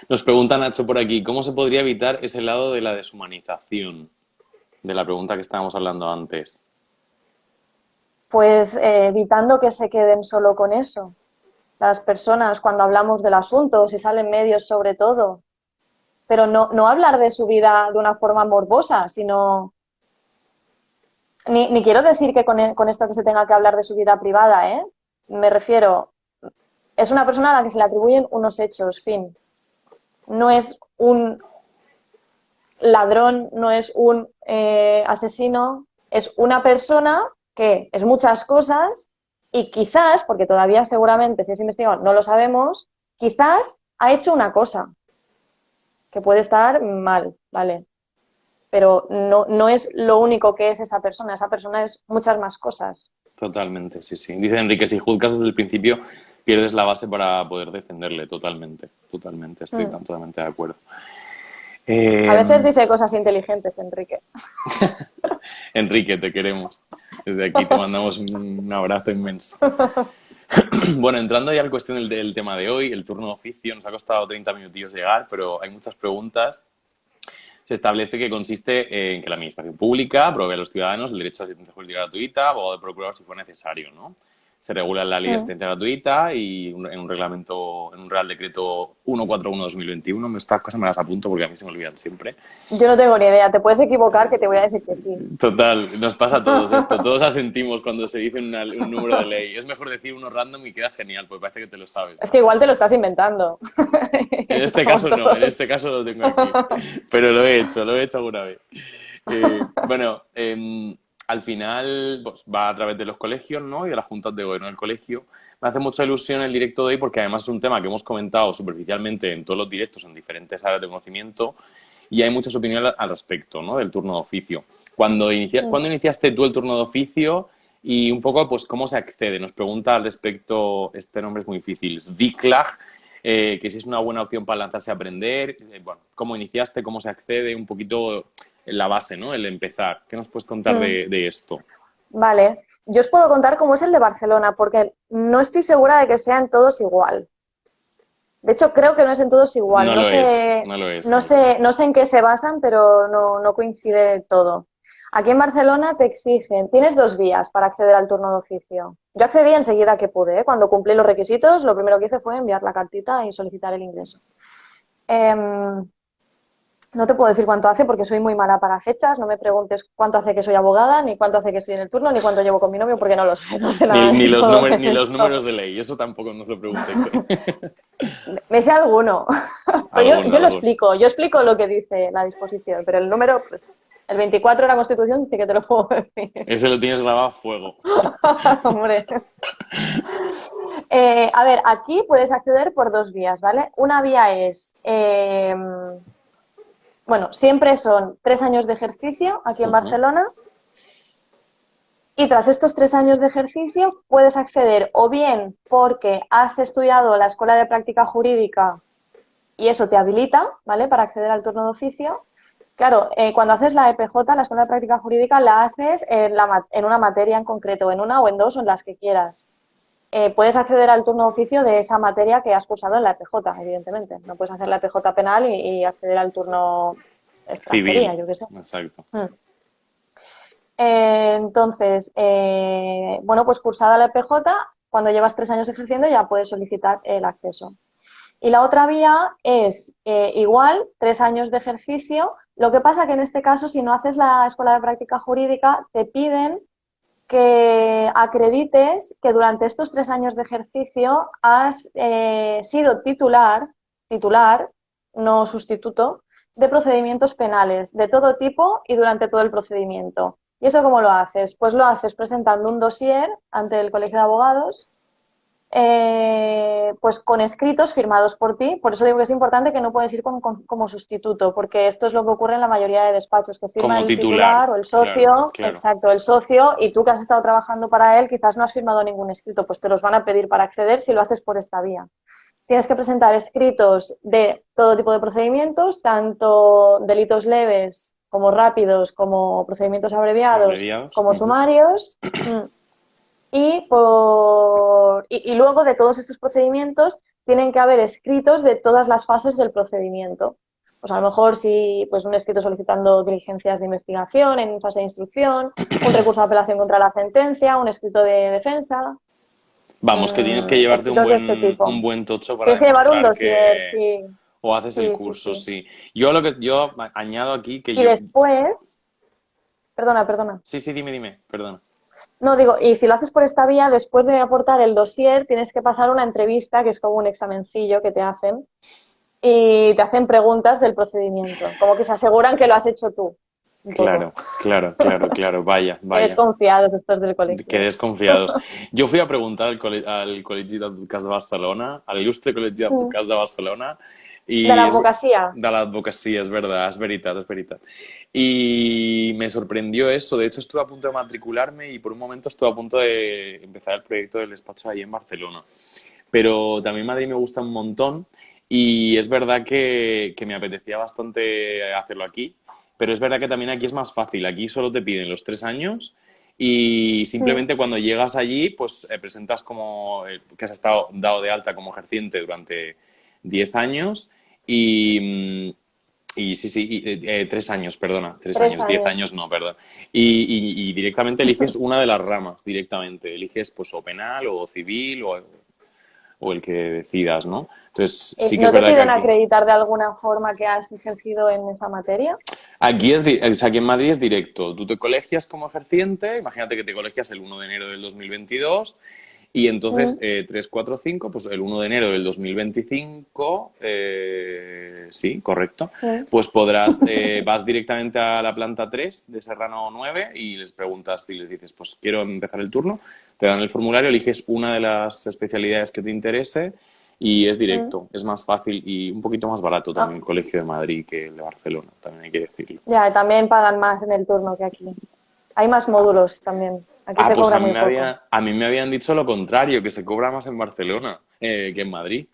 S2: Nos pregunta Nacho por aquí, ¿cómo se podría evitar ese lado de la deshumanización? De la pregunta que estábamos hablando antes.
S3: Pues evitando que se queden solo con eso. Las personas, cuando hablamos del asunto, si salen medios sobre todo, pero no hablar de su vida de una forma morbosa, sino... Ni quiero decir que con esto que se tenga que hablar de su vida privada, ¿eh? Me refiero, es una persona a la que se le atribuyen unos hechos, fin. No es un ladrón, no es un asesino, es una persona que es muchas cosas y quizás, porque todavía seguramente si es investigado no lo sabemos, quizás ha hecho una cosa que puede estar mal, ¿vale? Pero no es lo único que es esa persona es muchas más cosas.
S2: Totalmente, sí, sí. Dice Enrique, si juzgas desde el principio, pierdes la base para poder defenderle. Totalmente, totalmente. Estoy totalmente de acuerdo.
S3: A veces dice cosas inteligentes, Enrique.
S2: Enrique, te queremos. Desde aquí te mandamos un abrazo inmenso. Bueno, entrando ya a la cuestión del tema de hoy, el turno de oficio, nos ha costado 30 minutillos llegar, pero hay muchas preguntas. Se establece que consiste en que la administración pública provee a los ciudadanos el derecho a asistencia jurídica gratuita, abogado de procurador si fuera necesario, ¿no? Se regula en la Ley de Asistencia Gratuita y en un reglamento, en un Real Decreto 141/2021. Estas cosas me las apunto porque a mí se me olvidan siempre.
S3: Yo no tengo ni idea, te puedes equivocar que te voy a decir que sí.
S2: Total, nos pasa a todos esto. Todos asentimos cuando se dice un número de ley. Es mejor decir uno random y queda genial, porque parece que te lo sabes, ¿no?
S3: Es que igual te lo estás inventando.
S2: En este caso no, en este caso lo tengo aquí. Pero lo he hecho alguna vez. Bueno, al final pues, va a través de los colegios, ¿no? Y de las juntas de gobierno del colegio. Me hace mucha ilusión el directo de hoy porque además es un tema que hemos comentado superficialmente en todos los directos en diferentes áreas de conocimiento y hay muchas opiniones al respecto, ¿no? Del turno de oficio. ¿Cuándo iniciaste tú el turno de oficio? Y un poco, pues, ¿cómo se accede? Nos pregunta al respecto, este nombre es muy difícil, Zviklag, que si es una buena opción para lanzarse a aprender. Bueno, ¿cómo iniciaste? ¿Cómo se accede? Un poquito en la base, ¿no? El empezar. ¿Qué nos puedes contar de esto?
S3: Vale. Yo os puedo contar cómo es el de Barcelona, porque no estoy segura de que sean todos igual. De hecho, creo que no es en todos igual.
S2: No lo es.
S3: No sé en qué se basan, pero no coincide todo. Aquí en Barcelona te exigen, tienes 2 vías para acceder al turno de oficio. Yo accedí enseguida que pude, ¿eh? Cuando cumplí los requisitos, lo primero que hice fue enviar la cartita y solicitar el ingreso. No te puedo decir cuánto hace porque soy muy mala para fechas. No me preguntes cuánto hace que soy abogada, ni cuánto hace que estoy en el turno, ni cuánto llevo con mi novio porque no lo sé. No sé nada
S2: ni los
S3: esto.
S2: números de ley, eso tampoco nos lo preguntéis.
S3: Me sé alguno. Pero yo lo
S2: Alguno.
S3: explico. Yo explico lo que dice la disposición, pero el número, pues, el 24 de la Constitución sí que te lo puedo decir.
S2: Ese lo tienes grabado a fuego.
S3: Hombre. A ver, aquí puedes acceder por 2 vías, ¿vale? Una vía es, bueno, siempre son 3 años de ejercicio aquí en Barcelona y tras estos 3 años de ejercicio puedes acceder o bien porque has estudiado la Escuela de Práctica Jurídica y eso te habilita, ¿vale? Para acceder al turno de oficio. Claro, cuando haces la EPJ, la Escuela de Práctica Jurídica, la haces en una materia en concreto, en una o en 2 o en las que quieras. Puedes acceder al turno de oficio de esa materia que has cursado en la EPJ, evidentemente. No puedes hacer la EPJ penal y acceder al turno extranjería,
S2: Civil.
S3: yo qué sé.
S2: Exacto.
S3: Entonces, bueno, pues cursada la EPJ, cuando llevas 3 años ejerciendo ya puedes solicitar el acceso. Y la otra vía es igual, 3 años de ejercicio. Lo que pasa que en este caso, si no haces la Escuela de Práctica Jurídica, te piden que acredites que durante estos 3 años de ejercicio has sido titular, no sustituto, de procedimientos penales de todo tipo y durante todo el procedimiento. ¿Y eso cómo lo haces? Pues lo haces presentando un dossier ante el Colegio de Abogados, pues con escritos firmados por ti. Por eso digo que es importante que no puedes ir como sustituto, porque esto es lo que ocurre en la mayoría de despachos, que firma
S2: Como
S3: el
S2: titular,
S3: titular o el
S2: claro,
S3: socio,
S2: claro.
S3: exacto, el socio, y tú que has estado trabajando para él quizás no has firmado ningún escrito, pues te los van a pedir para acceder si lo haces por esta vía. Tienes que presentar escritos de todo tipo de procedimientos, tanto delitos leves como rápidos, como procedimientos abreviados,
S2: Abreviados.
S3: como sumarios. Y luego de todos estos procedimientos tienen que haber escritos de todas las fases del procedimiento. Pues a lo mejor si pues un escrito solicitando diligencias de investigación en fase de instrucción, un recurso de apelación contra la sentencia, un escrito de defensa,
S2: Vamos, que tienes que llevarte
S3: escritos de este tipo.
S2: un buen tocho para
S3: Tienes que llevar un
S2: demostrar
S3: dossier,
S2: que...
S3: sí,
S2: O haces el
S3: sí, sí,
S2: curso,
S3: sí.
S2: sí. Yo añado aquí que
S3: Y
S2: yo...
S3: después, perdona.
S2: Sí, sí, dime, perdona.
S3: No, digo, y si lo haces por esta vía, después de aportar el dossier, tienes que pasar una entrevista, que es como un examencillo que te hacen, y te hacen preguntas del procedimiento, como que se aseguran que lo has hecho tú, un poco.
S2: Claro, vaya.
S3: Qué desconfiados estos del
S2: Qué
S3: colegio.
S2: desconfiados. Jo fui a preguntar al Col·legi d'Advocats de Barcelona, a l'il·lustre Col·legi d'Advocats de Barcelona,
S3: De la
S2: y
S3: abogacía.
S2: de l'advocacia, es verdad, es veritat. Y me sorprendió eso. De hecho, estuve a punto de matricularme y por un momento estuve a punto de empezar el proyecto del despacho ahí en Barcelona. Pero también Madrid me gusta un montón y es verdad que me apetecía bastante hacerlo aquí. Pero es verdad que también aquí es más fácil. Aquí solo te piden los 3 años y simplemente cuando llegas allí, pues presentas como que has estado dado de alta como ejerciente durante 10 años y sí, 3 años, perdona,
S3: 3
S2: 10
S3: años.
S2: años no, perdón. Y directamente eliges una de las ramas, directamente. Eliges pues o penal o civil o el que decidas, ¿no? Entonces sí que es
S3: ¿No te
S2: verdad que
S3: piden
S2: aquí...
S3: acreditar de alguna forma que has ejercido en esa materia?
S2: Aquí en Madrid es directo. Tú te colegias como ejerciente, imagínate que te colegias el 1 de enero del 2022 y entonces 3, 4, 5, pues el 1 de enero del 2025, sí, correcto,
S3: Mm.
S2: pues vas directamente a la planta 3 de Serrano 9 y les preguntas si les dices, pues quiero empezar el turno, te dan el formulario, eliges una de las especialidades que te interese y es directo, es más fácil y un poquito más barato también el Colegio de Madrid que el de Barcelona, también hay que decirlo.
S3: Ya, también pagan más en el turno que aquí. Hay más módulos también. Aquí se
S2: Pues
S3: cobra muy poco.
S2: a mí me habían dicho lo contrario, que se cobra más en Barcelona que en Madrid.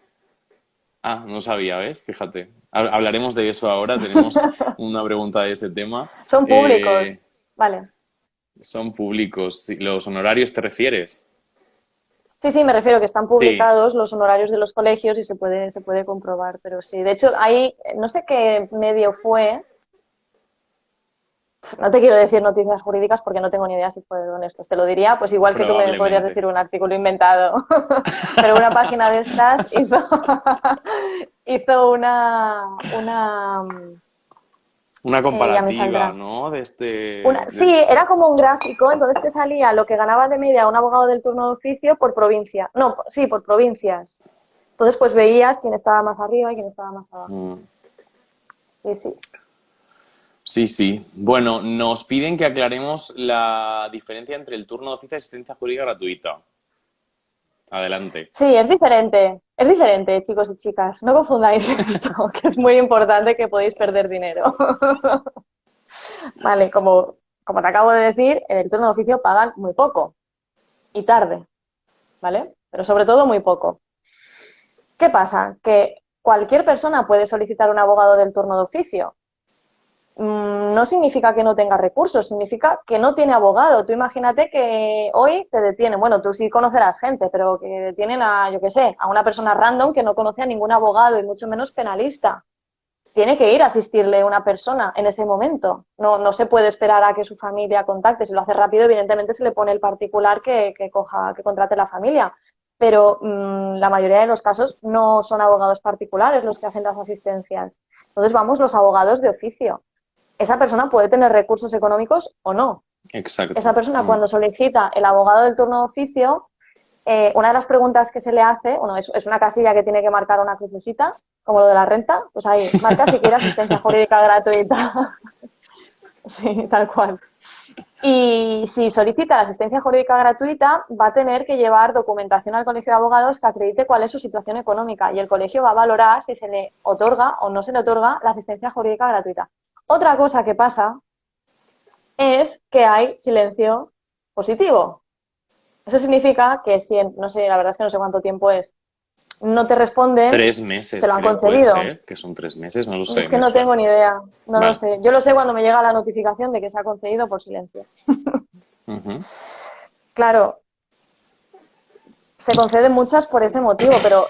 S2: No sabía, ¿ves? Fíjate. Hablaremos de eso ahora, tenemos una pregunta de ese tema.
S3: Son
S2: Eh,
S3: públicos. Vale.
S2: Son públicos. Sí, ¿los honorarios te refieres?
S3: Sí, me refiero que están
S2: Sí.
S3: publicados los honorarios de los colegios y se puede comprobar, pero sí. De hecho, hay, no sé qué medio fue, no te quiero decir noticias jurídicas porque no tengo ni idea si fueron estos. Te lo diría, pues igual que tú me podrías
S2: Probablemente.
S3: decir un artículo inventado. Pero una página de estas hizo
S2: Una
S3: ya me
S2: comparativa,
S3: saldrá.
S2: ¿no?
S3: Sí, era como un gráfico, entonces te salía lo que ganaba de media un abogado del turno de oficio por provincia. No, sí, por provincias. Entonces, pues veías quién estaba más arriba y quién estaba más abajo.
S2: Mm.
S3: Sí, sí.
S2: Sí. Bueno, nos piden que aclaremos la diferencia entre el turno de oficio y asistencia jurídica gratuita. Adelante.
S3: Sí, es diferente, chicos y chicas. No confundáis esto, que es muy importante que podéis perder dinero. Vale, como te acabo de decir, en el turno de oficio pagan muy poco y tarde, ¿vale? Pero sobre todo muy poco. ¿Qué pasa? Que cualquier persona puede solicitar un abogado del turno de oficio. No significa que no tenga recursos, significa que no tiene abogado. Tú imagínate que hoy te detienen, bueno, tú sí conocerás gente, pero que detienen a, yo qué sé, a una persona random que no conoce a ningún abogado y mucho menos penalista. Tiene que ir a asistirle una persona en ese momento. No se puede esperar a que su familia contacte. Si lo hace rápido, evidentemente se le pone el particular que contrate la familia. Pero la mayoría de los casos no son abogados particulares los que hacen las asistencias. Entonces vamos los abogados de oficio. Esa persona puede tener recursos económicos o no.
S2: Exacto.
S3: Esa persona cuando solicita el abogado del turno de oficio, una de las preguntas que se le hace, bueno, es una casilla que tiene que marcar una crucecita, como lo de la renta, pues ahí, marca si quiere asistencia jurídica gratuita. Sí, tal cual. Y si solicita la asistencia jurídica gratuita, va a tener que llevar documentación al Colegio de Abogados que acredite cuál es su situación económica y el colegio va a valorar si se le otorga o no se le otorga la asistencia jurídica gratuita. Otra cosa que pasa es que hay silencio positivo. Eso significa que si, no sé, la verdad es que no sé cuánto tiempo es, no te responden,
S2: 3 meses,
S3: te lo han
S2: creo, puede
S3: concedido.
S2: ser, que son 3 meses, no lo sé,
S3: Es que
S2: me
S3: no
S2: suena.
S3: tengo ni idea, no lo
S2: Vale.
S3: sé. Yo lo sé cuando me llega la notificación de que se ha concedido por silencio.
S2: Ujú.
S3: Claro, se conceden muchas por ese motivo, pero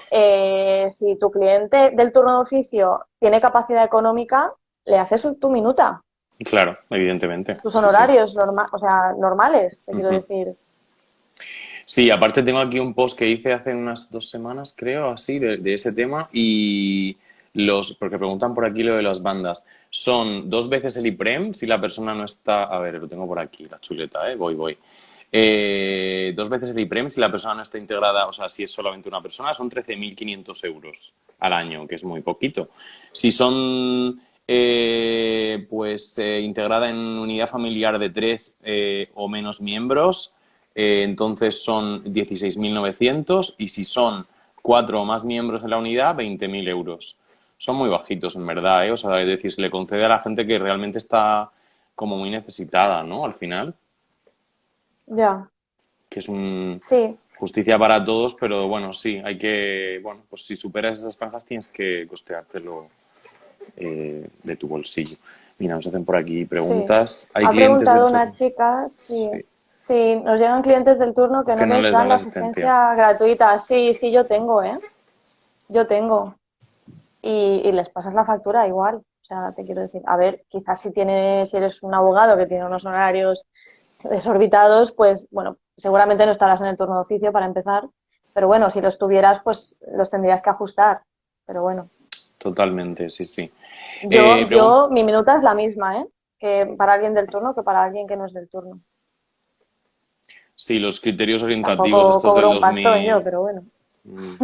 S3: si tu cliente del turno de oficio tiene capacidad económica, le haces tu minuta,
S2: Claro, evidentemente,
S3: tus
S2: sí, sí.
S3: honorarios o sea, normales, te quiero
S2: Ujú.
S3: decir.
S2: Sí, aparte tengo aquí un post que hice hace unas 2 semanas, creo, así, de ese tema, y porque preguntan por aquí lo de las bandas. Son 2 veces el IPREM si la persona no está, a ver, lo tengo por aquí, la chuleta, voy. 2 veces el IPREM si la persona no está integrada, o sea, si es solamente una persona, son 13.500 euros al año, que es muy poquito. Si son, integrada en unidad familiar de 3 o menos miembros, entonces son 16.900 y si son 4 o más miembros en la unidad, 20.000 euros. Son muy bajitos, en verdad, ¿eh? O sea, es decir, se le concede a la gente que realmente está como muy necesitada, ¿no? Al final,
S3: Ya,
S2: que es un
S3: sí,
S2: justicia para todos, pero bueno, sí, hay que, bueno, pues si superas esas franjas tienes que costeártelo de tu bolsillo. Mira, nos hacen por aquí
S3: sí.
S2: preguntas. ¿Hay
S3: Ha
S2: clientes del
S3: preguntado una
S2: turno?
S3: chica
S2: Sí.
S3: si nos llegan clientes del turno que
S2: Que
S3: no
S2: no
S3: les
S2: les dan
S3: dan
S2: la
S3: la
S2: asistencia.
S3: asistencia gratuita. Sí, sí, yo tengo, ¿eh? Yo tengo. Y les pasas la factura igual. O sea, te quiero decir, a ver, quizás si eres un abogado que tiene unos horarios desorbitados, pues bueno, seguramente no estarás en el turno de oficio para empezar. Pero bueno, si los tuvieras, pues los tendrías que ajustar. Pero bueno,
S2: Totalmente, sí, sí.
S3: mi minuta es la misma, ¿eh? Que para alguien del turno que para alguien que no es del turno.
S2: Sí, los criterios orientativos
S3: Tampoco
S2: estos del
S3: cobro un pastón yo,
S2: 2000.
S3: pero bueno.
S2: Mm.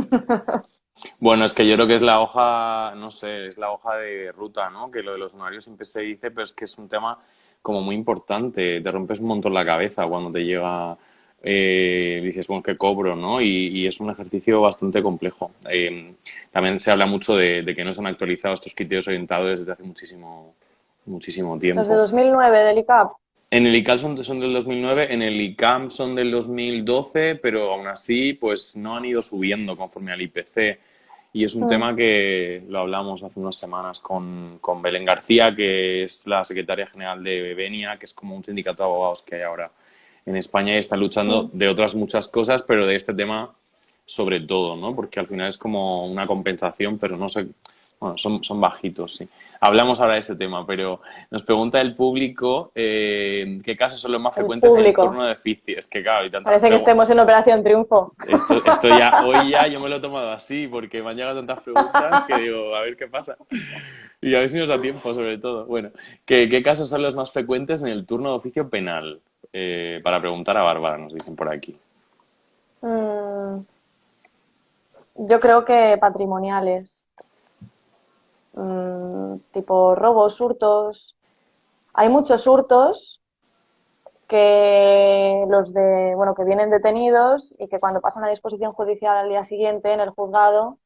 S2: Bueno, es que yo creo que es la hoja, no sé, es la hoja de ruta, ¿no? Que lo de los horarios siempre se dice, pero es que es un tema como muy importante. Te rompes un montón la cabeza cuando te llega, dices, bueno, ¿qué cobro, no? Y es un ejercicio bastante complejo. También se habla mucho de que no se han actualizado estos criterios orientadores desde hace muchísimo, muchísimo
S3: Los de
S2: tiempo.
S3: 2009 del ICAP.
S2: En el ICAL son del 2009, en el ICAM son del 2012, pero aún así pues no han ido subiendo conforme al IPC. Y es un
S3: Mm,
S2: tema que lo hablamos hace unas semanas con Belén García, que es la secretaria general de Benia, que es como un sindicato de abogados que hay ahora en España y está luchando
S3: mm.
S2: de otras muchas cosas, pero de este tema sobre todo, ¿no? Porque al final es como una compensación, pero no sé, bueno, son bajitos, sí. Hablamos ahora de ese tema, pero nos pregunta el público qué casos son los más
S3: El
S2: frecuentes en el
S3: público.
S2: turno de oficio. Es que, claro, hay tantas
S3: Parece que
S2: preguntas.
S3: estemos en Operación Triunfo.
S2: Esto ya, hoy ya yo me lo he tomado así, porque me han llegado tantas preguntas que digo, a ver qué pasa. Y a ver si nos da tiempo, sobre todo. Bueno, ¿qué casos son los más frecuentes en el turno de oficio penal? Para preguntar a Bárbara, nos dicen por aquí.
S3: Mm, yo creo que patrimoniales. Tipo robos, hurtos. Hay muchos hurtos que que vienen detenidos y que cuando pasan a disposición judicial al día siguiente en el juzgado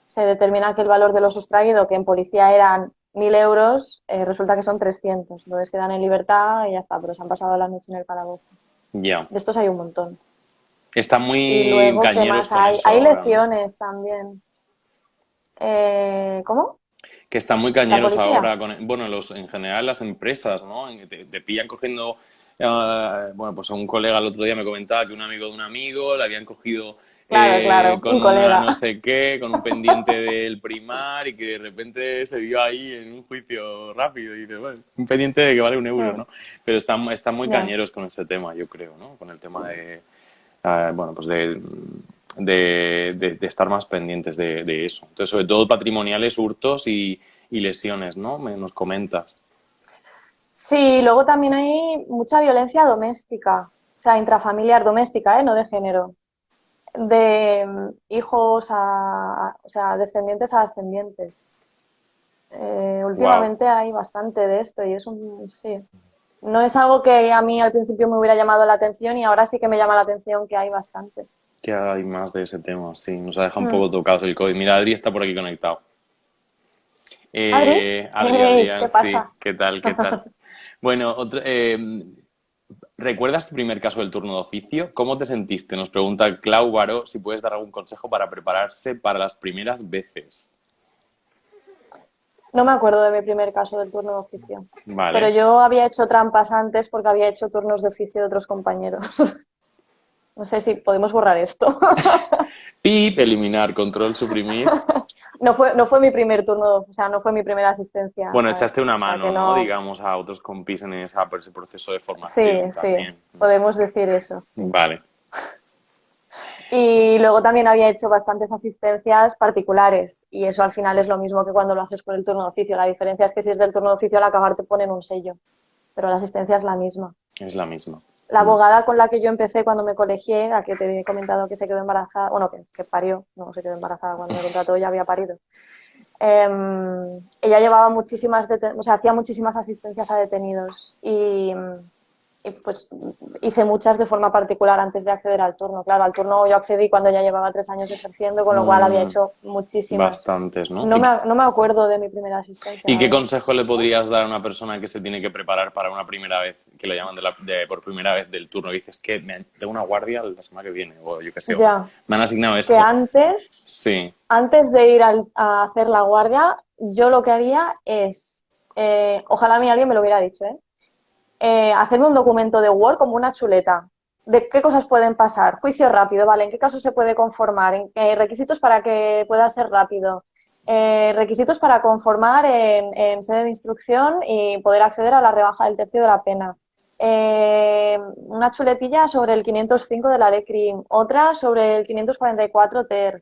S3: se determina que el valor de lo sustraído, que en policía eran 1.000 euros, resulta que son 300. Entonces quedan en libertad y ya está, pero se han pasado la noche en el calabozo.
S2: Ya.
S3: De estos hay un montón.
S2: Están
S3: Y
S2: muy
S3: luego, ¿qué
S2: cañeros
S3: más
S2: con
S3: hay?
S2: eso
S3: Hay
S2: ahora, ¿no?
S3: lesiones también. ¿Cómo?
S2: Que están muy
S3: ¿La
S2: cañeros
S3: policía?
S2: ahora con, bueno, en general las empresas, ¿no? Te pillan cogiendo, bueno, pues un colega el otro día me comentaba que un amigo de un amigo le habían cogido
S3: Claro, claro,
S2: con
S3: un
S2: una
S3: colega.
S2: no sé qué, con un pendiente del primar y que de repente se vio ahí en un juicio rápido y dice, bueno, un pendiente de que vale 1 euro, ¿no? Pero están muy
S3: Ya.
S2: cañeros con este tema, yo creo, ¿no? Con el tema de, bueno, pues de estar más pendientes de eso. Entonces, sobre todo patrimoniales, hurtos y lesiones, ¿no? Nos comentas.
S3: Sí, luego también hay mucha violencia doméstica, o sea, intrafamiliar doméstica, ¿eh? No de género. De hijos o sea, descendientes a ascendientes.
S2: Wow.
S3: Últimamente hay bastante de esto y sí. No es algo que a mí al principio me hubiera llamado la atención y ahora sí que me llama la atención que hay bastante.
S2: Que hay más de ese tema, sí. Nos ha dejado un
S3: Mm.
S2: poco tocados el COVID. Mira, Adri está por aquí conectado.
S3: ¿Adri? Hey, ¿qué
S2: Adrián, sí.
S3: pasa?
S2: ¿Qué tal? ¿Qué tal? Bueno, ¿recuerdas tu primer caso del turno de oficio? ¿Cómo te sentiste? Nos pregunta Clau Baró si puedes dar algún consejo para prepararse para las primeras veces.
S3: No me acuerdo de mi primer caso del turno de oficio, pero
S2: Vale.
S3: yo había hecho trampas antes porque había hecho turnos de oficio de otros compañeros. No sé si podemos borrar esto.
S2: Pip, eliminar, control, suprimir.
S3: No fue mi primer turno, o sea, no fue mi primera asistencia.
S2: Bueno, echaste una
S3: O sea,
S2: mano,
S3: que
S2: ¿no?
S3: no.
S2: Digamos, a otros compis en ese proceso de
S3: Sí,
S2: formación
S3: sí,
S2: también.
S3: podemos decir eso, sí.
S2: Vale.
S3: Y luego también había hecho bastantes asistencias particulares y eso al final es lo mismo que cuando lo haces por el turno de oficio. La diferencia es que si es del turno de oficio al acabar te ponen un sello, pero la asistencia es la misma.
S2: Es la misma.
S3: La abogada con la que yo empecé cuando me colegié, a que te he comentado que se quedó embarazada, bueno, que parió, no se quedó embarazada cuando me contrató, ya había parido. Ella llevaba o sea, hacía muchísimas asistencias a detenidos y pues hice muchas de forma particular antes de acceder al turno. Claro, al turno yo accedí cuando ya llevaba 3 años ejerciendo, con lo cual había
S2: Mm,
S3: hecho muchísimas.
S2: bastantes, ¿no?
S3: No me acuerdo de mi primera asistencia,
S2: ¿Y
S3: la
S2: qué
S3: verdad.
S2: consejo le podrías dar a una persona que se tiene que preparar para una primera vez, que lo llaman por primera vez del turno? Y dices que tengo una guardia la semana que viene, o yo qué sé,
S3: Ya,
S2: me han asignado
S3: que
S2: esto.
S3: antes
S2: Sí,
S3: Antes de ir a hacer la guardia, yo lo que haría es, ojalá a mí alguien me lo hubiera dicho, hacerme un documento de Word como una chuleta. ¿De qué cosas pueden pasar? Juicio rápido, ¿vale? ¿En qué caso se puede conformar? ¿En qué requisitos para que pueda ser rápido? Requisitos para conformar en sede de instrucción y poder acceder a la rebaja del tercio de la pena. Una chuletilla sobre el 505 de la ley CRIM, otra sobre el 544 TER.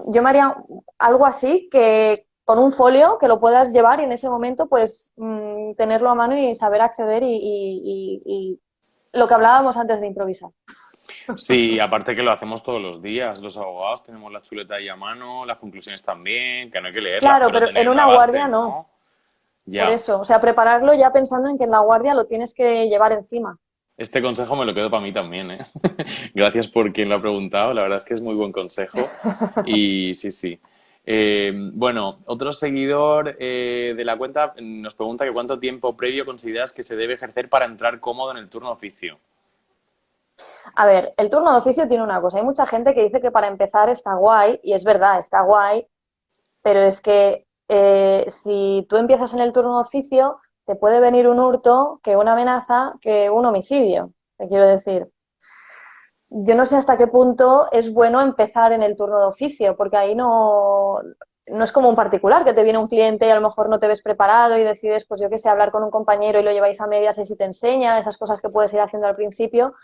S3: Yo me haría algo así que con un folio que lo puedas llevar y en ese momento pues tenerlo a mano y saber acceder y lo que hablábamos antes de improvisar.
S2: sí, aparte que lo hacemos todos los días, los abogados tenemos la chuleta ahí a mano, las conclusiones también, que no hay que leerlas,
S3: Claro,
S2: pero
S3: pero
S2: tener
S3: en
S2: una
S3: una
S2: base,
S3: guardia no,
S2: ¿no?
S3: por
S2: Ya.
S3: eso. O sea, prepararlo ya pensando en que en la guardia lo tienes que llevar encima.
S2: Este consejo me lo quedo para mí también, ¿eh? Gracias por quien lo ha preguntado. La verdad es que es muy buen consejo. Y sí, sí. Bueno, otro seguidor de la cuenta nos pregunta que cuánto tiempo previo consideras que se debe ejercer para entrar cómodo en el turno de oficio.
S3: A ver, el turno de oficio tiene una cosa. Hay mucha gente que dice que para empezar está guay, y es verdad, está guay, pero es que si tú empiezas en el turno de oficio, te puede venir un hurto, que una amenaza, que un homicidio, te quiero decir. Yo no sé hasta qué punto es bueno empezar en el turno de oficio, porque ahí no es como un particular, que te viene un cliente y a lo mejor no te ves preparado y decides, pues yo qué sé, hablar con un compañero y lo lleváis a medias y si te enseña esas cosas que puedes ir haciendo al principio.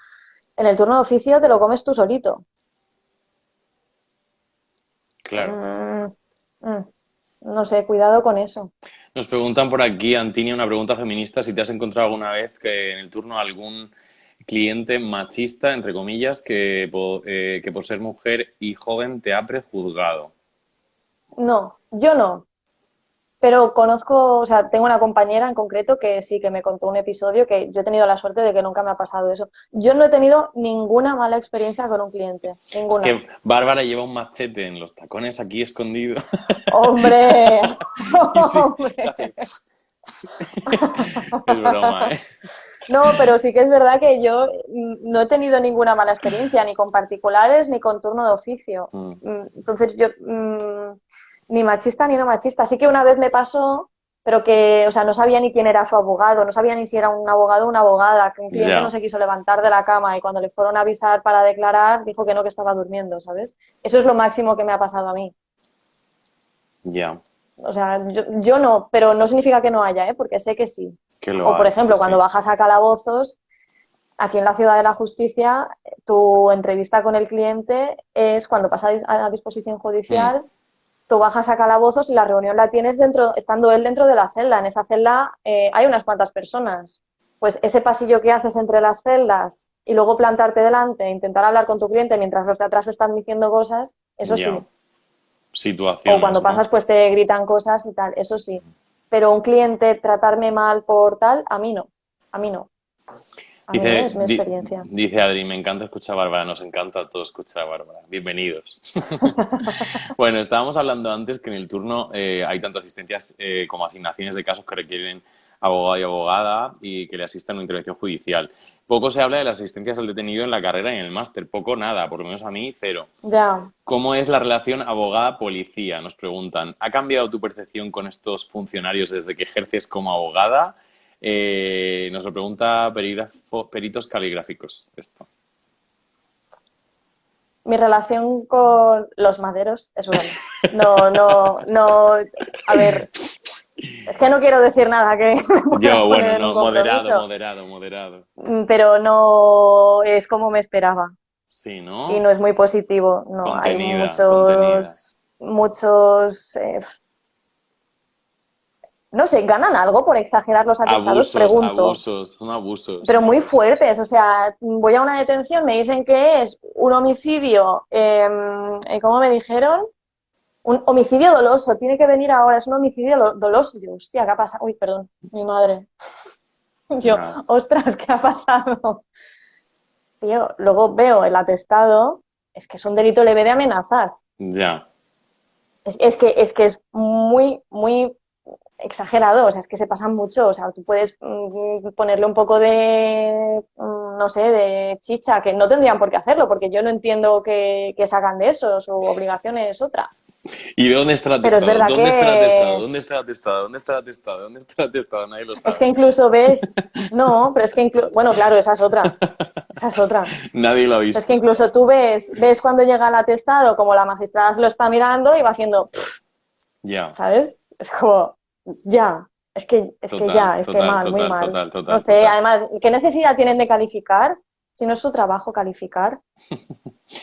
S3: En el turno de oficio te lo comes tú solito.
S2: Claro.
S3: Mm, mm, no sé, cuidado con eso.
S2: Nos preguntan por aquí, Antinia, una pregunta feminista, si te has encontrado alguna vez que en el turno algún cliente machista, entre comillas, que por ser mujer y joven te ha prejuzgado.
S3: No, yo no. Pero conozco, o sea, tengo una compañera en concreto que sí que me contó un episodio que yo he tenido la suerte de que nunca me ha pasado eso. Yo no he tenido ninguna mala experiencia con un cliente,
S2: Es
S3: ninguna.
S2: que Bárbara lleva un machete en los tacones aquí escondido.
S3: Hombre,
S2: Y sí,
S3: hombre.
S2: hace... Es broma, ¿eh?
S3: No, pero sí que es verdad que yo no he tenido ninguna mala experiencia, ni con particulares, ni con turno de oficio.
S2: Mm,
S3: Entonces yo, ni machista ni no machista. Sí que una vez me pasó, pero que, o sea, no sabía ni quién era su abogado, no sabía ni si era un abogado o una abogada, que un cliente no
S2: ya,
S3: se quiso levantar de la cama y cuando le fueron a avisar para declarar, dijo que no, que estaba durmiendo, ¿sabes? Eso es lo máximo que me ha pasado a mí.
S2: ya,
S3: O sea, yo no, pero no significa que no haya, ¿eh? Porque sé que sí.
S2: que lo
S3: O, por
S2: hay, sí,
S3: ejemplo, cuando
S2: sí.
S3: bajas a calabozos, aquí en la Ciudad de la Justicia, tu entrevista con el cliente es cuando pasa a disposición
S2: Mm,
S3: judicial, tú bajas a calabozos y la reunión la tienes dentro, estando él dentro de la celda. En esa celda hay unas cuantas personas. Pues ese pasillo que haces entre las celdas y luego plantarte delante e intentar hablar con tu cliente mientras los de atrás están diciendo cosas, eso
S2: ya,
S3: sí. O
S2: situaciones,
S3: cuando
S2: ¿no?
S3: pasas, pues te gritan cosas y tal, eso sí. Pero un cliente tratarme mal por tal, a mí no. A mí no. A mí es mi experiencia.
S2: Dice Adri, me encanta escuchar a Bárbara, nos encanta a todos escuchar a Bárbara. Bienvenidos. Bueno, estábamos hablando antes que en el turno hay tanto asistencias como asignaciones de casos que requieren abogado y abogada y que le asistan a una intervención judicial. Poco se habla de las asistencias al detenido en la carrera y en el máster, poco nada, por lo menos a mí, cero.
S3: Ya.
S2: ¿Cómo es la relación abogada-policía? Nos preguntan. ¿Ha cambiado tu percepción con estos funcionarios desde que ejerces como abogada? Nos lo pregunta Peritos Caligráficos. Esto.
S3: Mi relación con los maderos es broma. No. A ver, es que no quiero decir nada que me pueda poner en un compromiso.
S2: Moderado.
S3: Pero no es como me esperaba.
S2: Sí, ¿no?
S3: Y no es muy positivo. No,
S2: Contenida,
S3: hay muchos no sé, ¿ganan algo por exagerar los atestados? Pregunto.
S2: Son abusos.
S3: Pero muy fuertes, o sea, voy a una detención, me dicen que es un homicidio, ¿cómo me dijeron? Un homicidio doloso, tiene que venir ahora, es un homicidio doloso. Yo, hostia, ¿qué ha pasado? Uy, perdón, mi madre. Yo, ostras, ¿qué ha pasado? Tío, luego veo el atestado, es que es un delito leve de amenazas.
S2: Ya.
S3: Es que es muy, muy exagerado, o sea, es que se pasan mucho, o sea, tú puedes ponerle un poco de, no sé, de chicha, que no tendrían por qué hacerlo, porque yo no entiendo que sacan de eso, su obligación es otra.
S2: ¿Y de dónde está el atestado?
S3: Pero es verdad
S2: ¿Dónde está el atestado? ¿Dónde está el atestado? ¿Dónde está el atestado? ¿Dónde está el atestado? Nadie lo sabe.
S3: Es que incluso ves, no, pero es que bueno, claro, esa es otra.
S2: Nadie lo ha visto.
S3: Es que incluso tú ves cuando llega el atestado, como la magistrada se lo está mirando y va haciendo,
S2: ya.
S3: ¿sabes? Es como, ya, es que mal, muy mal.
S2: Total,
S3: no sé, además, ¿qué necesidad tienen de calificar si no es su trabajo calificar?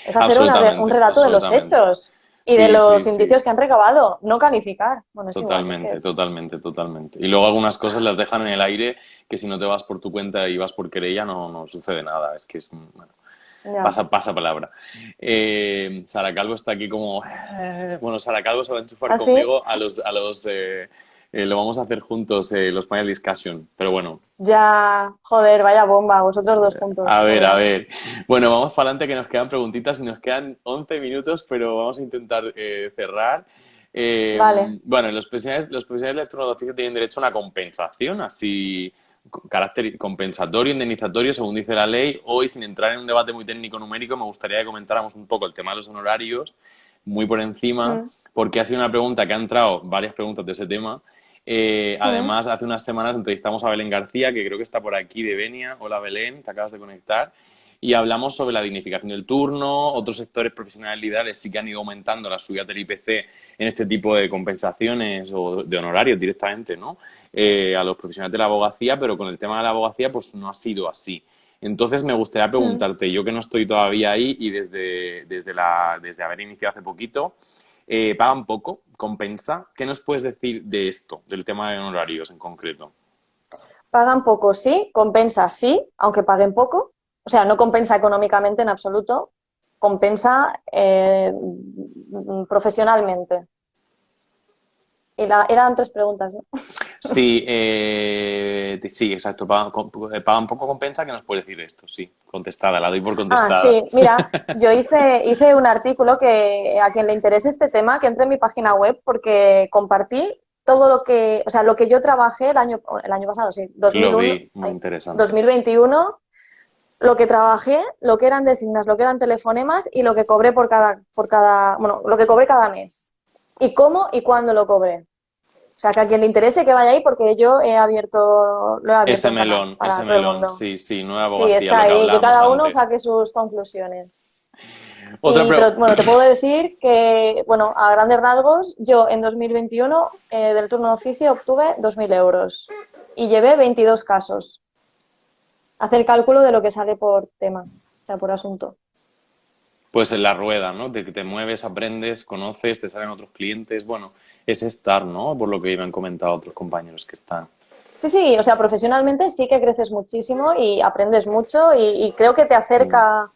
S3: Es hacer un relato de los hechos y de los indicios que han recabado, no calificar. Bueno, es
S2: totalmente. Y luego algunas cosas las dejan en el aire que si no te vas por tu cuenta y vas por querella no sucede nada. Es que es, bueno, pasa palabra. Sara Calvo está aquí como... Bueno, Sara Calvo se va a enchufar conmigo a los lo vamos a hacer juntos, los panel discussion, pero bueno.
S3: Ya, joder, vaya bomba, vosotros dos juntos.
S2: A ver. Bueno, vamos para adelante que nos quedan preguntitas y nos quedan 11 minutos, pero vamos a intentar cerrar.
S3: Vale.
S2: Bueno, los profesionales de turno de oficio tienen derecho a una compensación, así carácter compensatorio, indemnizatorio, según dice la ley. Hoy, sin entrar en un debate muy técnico numérico, me gustaría que comentáramos un poco el tema de los honorarios, muy por encima, porque ha sido una pregunta que ha entrado, varias preguntas de ese tema. Además, hace unas semanas entrevistamos a Belén García, que creo que está por aquí de Benia. Hola Belén, te acabas de conectar. Y hablamos sobre la dignificación del turno. Otros sectores profesionales liberales sí que han ido aumentando la subida del IPC en este tipo de compensaciones o de honorarios directamente, ¿no? A los profesionales de la abogacía, pero con el tema de la abogacía pues no ha sido así. Entonces me gustaría preguntarte, yo que no estoy todavía ahí y desde haber iniciado hace poquito, ¿pagan poco? ¿Compensa? ¿Qué nos puedes decir de esto, del tema de honorarios en concreto?
S3: Pagan poco, sí. Compensa, sí, aunque paguen poco. O sea, no compensa económicamente en absoluto. Compensa profesionalmente. Eran 3 preguntas, ¿no?
S2: Sí, exacto. ¿Pagan poco compensa? ¿Qué nos puedes decir de esto? Sí, contestada, la doy por contestada.
S3: Sí, mira, yo hice un artículo que a quien le interese este tema, que entre en mi página web, porque compartí todo lo que yo trabajé el año pasado, sí, 2001,
S2: lo vi, muy interesante.
S3: 2021, lo que trabajé, lo que eran designas, lo que eran telefonemas y lo que cobré lo que cobré cada mes. Y cómo y cuándo lo cobré. O sea, que a quien le interese que vaya ahí, porque yo lo he abierto
S2: ese melón, sí, nueva abogacía.
S3: Sí, está ahí, que cada uno saque sus conclusiones.
S2: Pero,
S3: bueno, te puedo decir que, bueno, a grandes rasgos, yo en 2021 del turno de oficio obtuve 2.000 euros y llevé 22 casos. Hacer cálculo de lo que sale por tema, o sea, por asunto.
S2: Pues en la rueda, ¿no? De que te mueves, aprendes, conoces, te salen otros clientes. Bueno, es estar, ¿no? Por lo que me han comentado otros compañeros que están.
S3: Sí, o sea, profesionalmente sí que creces muchísimo y aprendes mucho y creo que te acerca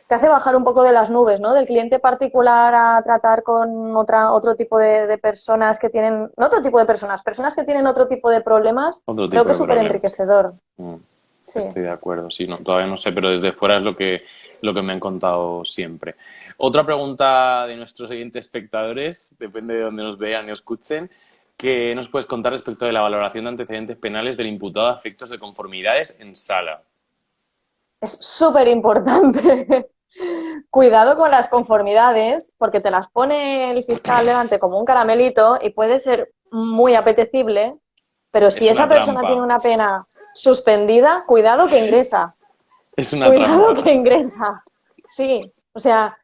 S3: te hace bajar un poco de las nubes, ¿no? Del cliente particular a tratar con otro tipo de personas que tienen, no otro tipo de personas que tienen otro tipo de problemas,
S2: Otro
S3: creo
S2: tipo
S3: que
S2: de
S3: es súper
S2: problemas.
S3: enriquecedor.
S2: Mm,
S3: Sí.
S2: Estoy de acuerdo, sí, no, todavía no sé, pero desde fuera es lo que me han contado siempre. Otra pregunta de nuestros siguientes espectadores, depende de dónde nos vean y escuchen, ¿qué nos puedes contar respecto de la valoración de antecedentes penales del imputado a efectos de conformidades en sala?
S3: Es súper importante. Cuidado con las conformidades, porque te las pone el fiscal delante como un caramelito y puede ser muy apetecible, pero si
S2: Es una
S3: esa persona tiene
S2: trampa,
S3: una pena suspendida, cuidado que ingresa.
S2: es una
S3: Cuidado
S2: trampa.
S3: que ingresa. Sí, o sea,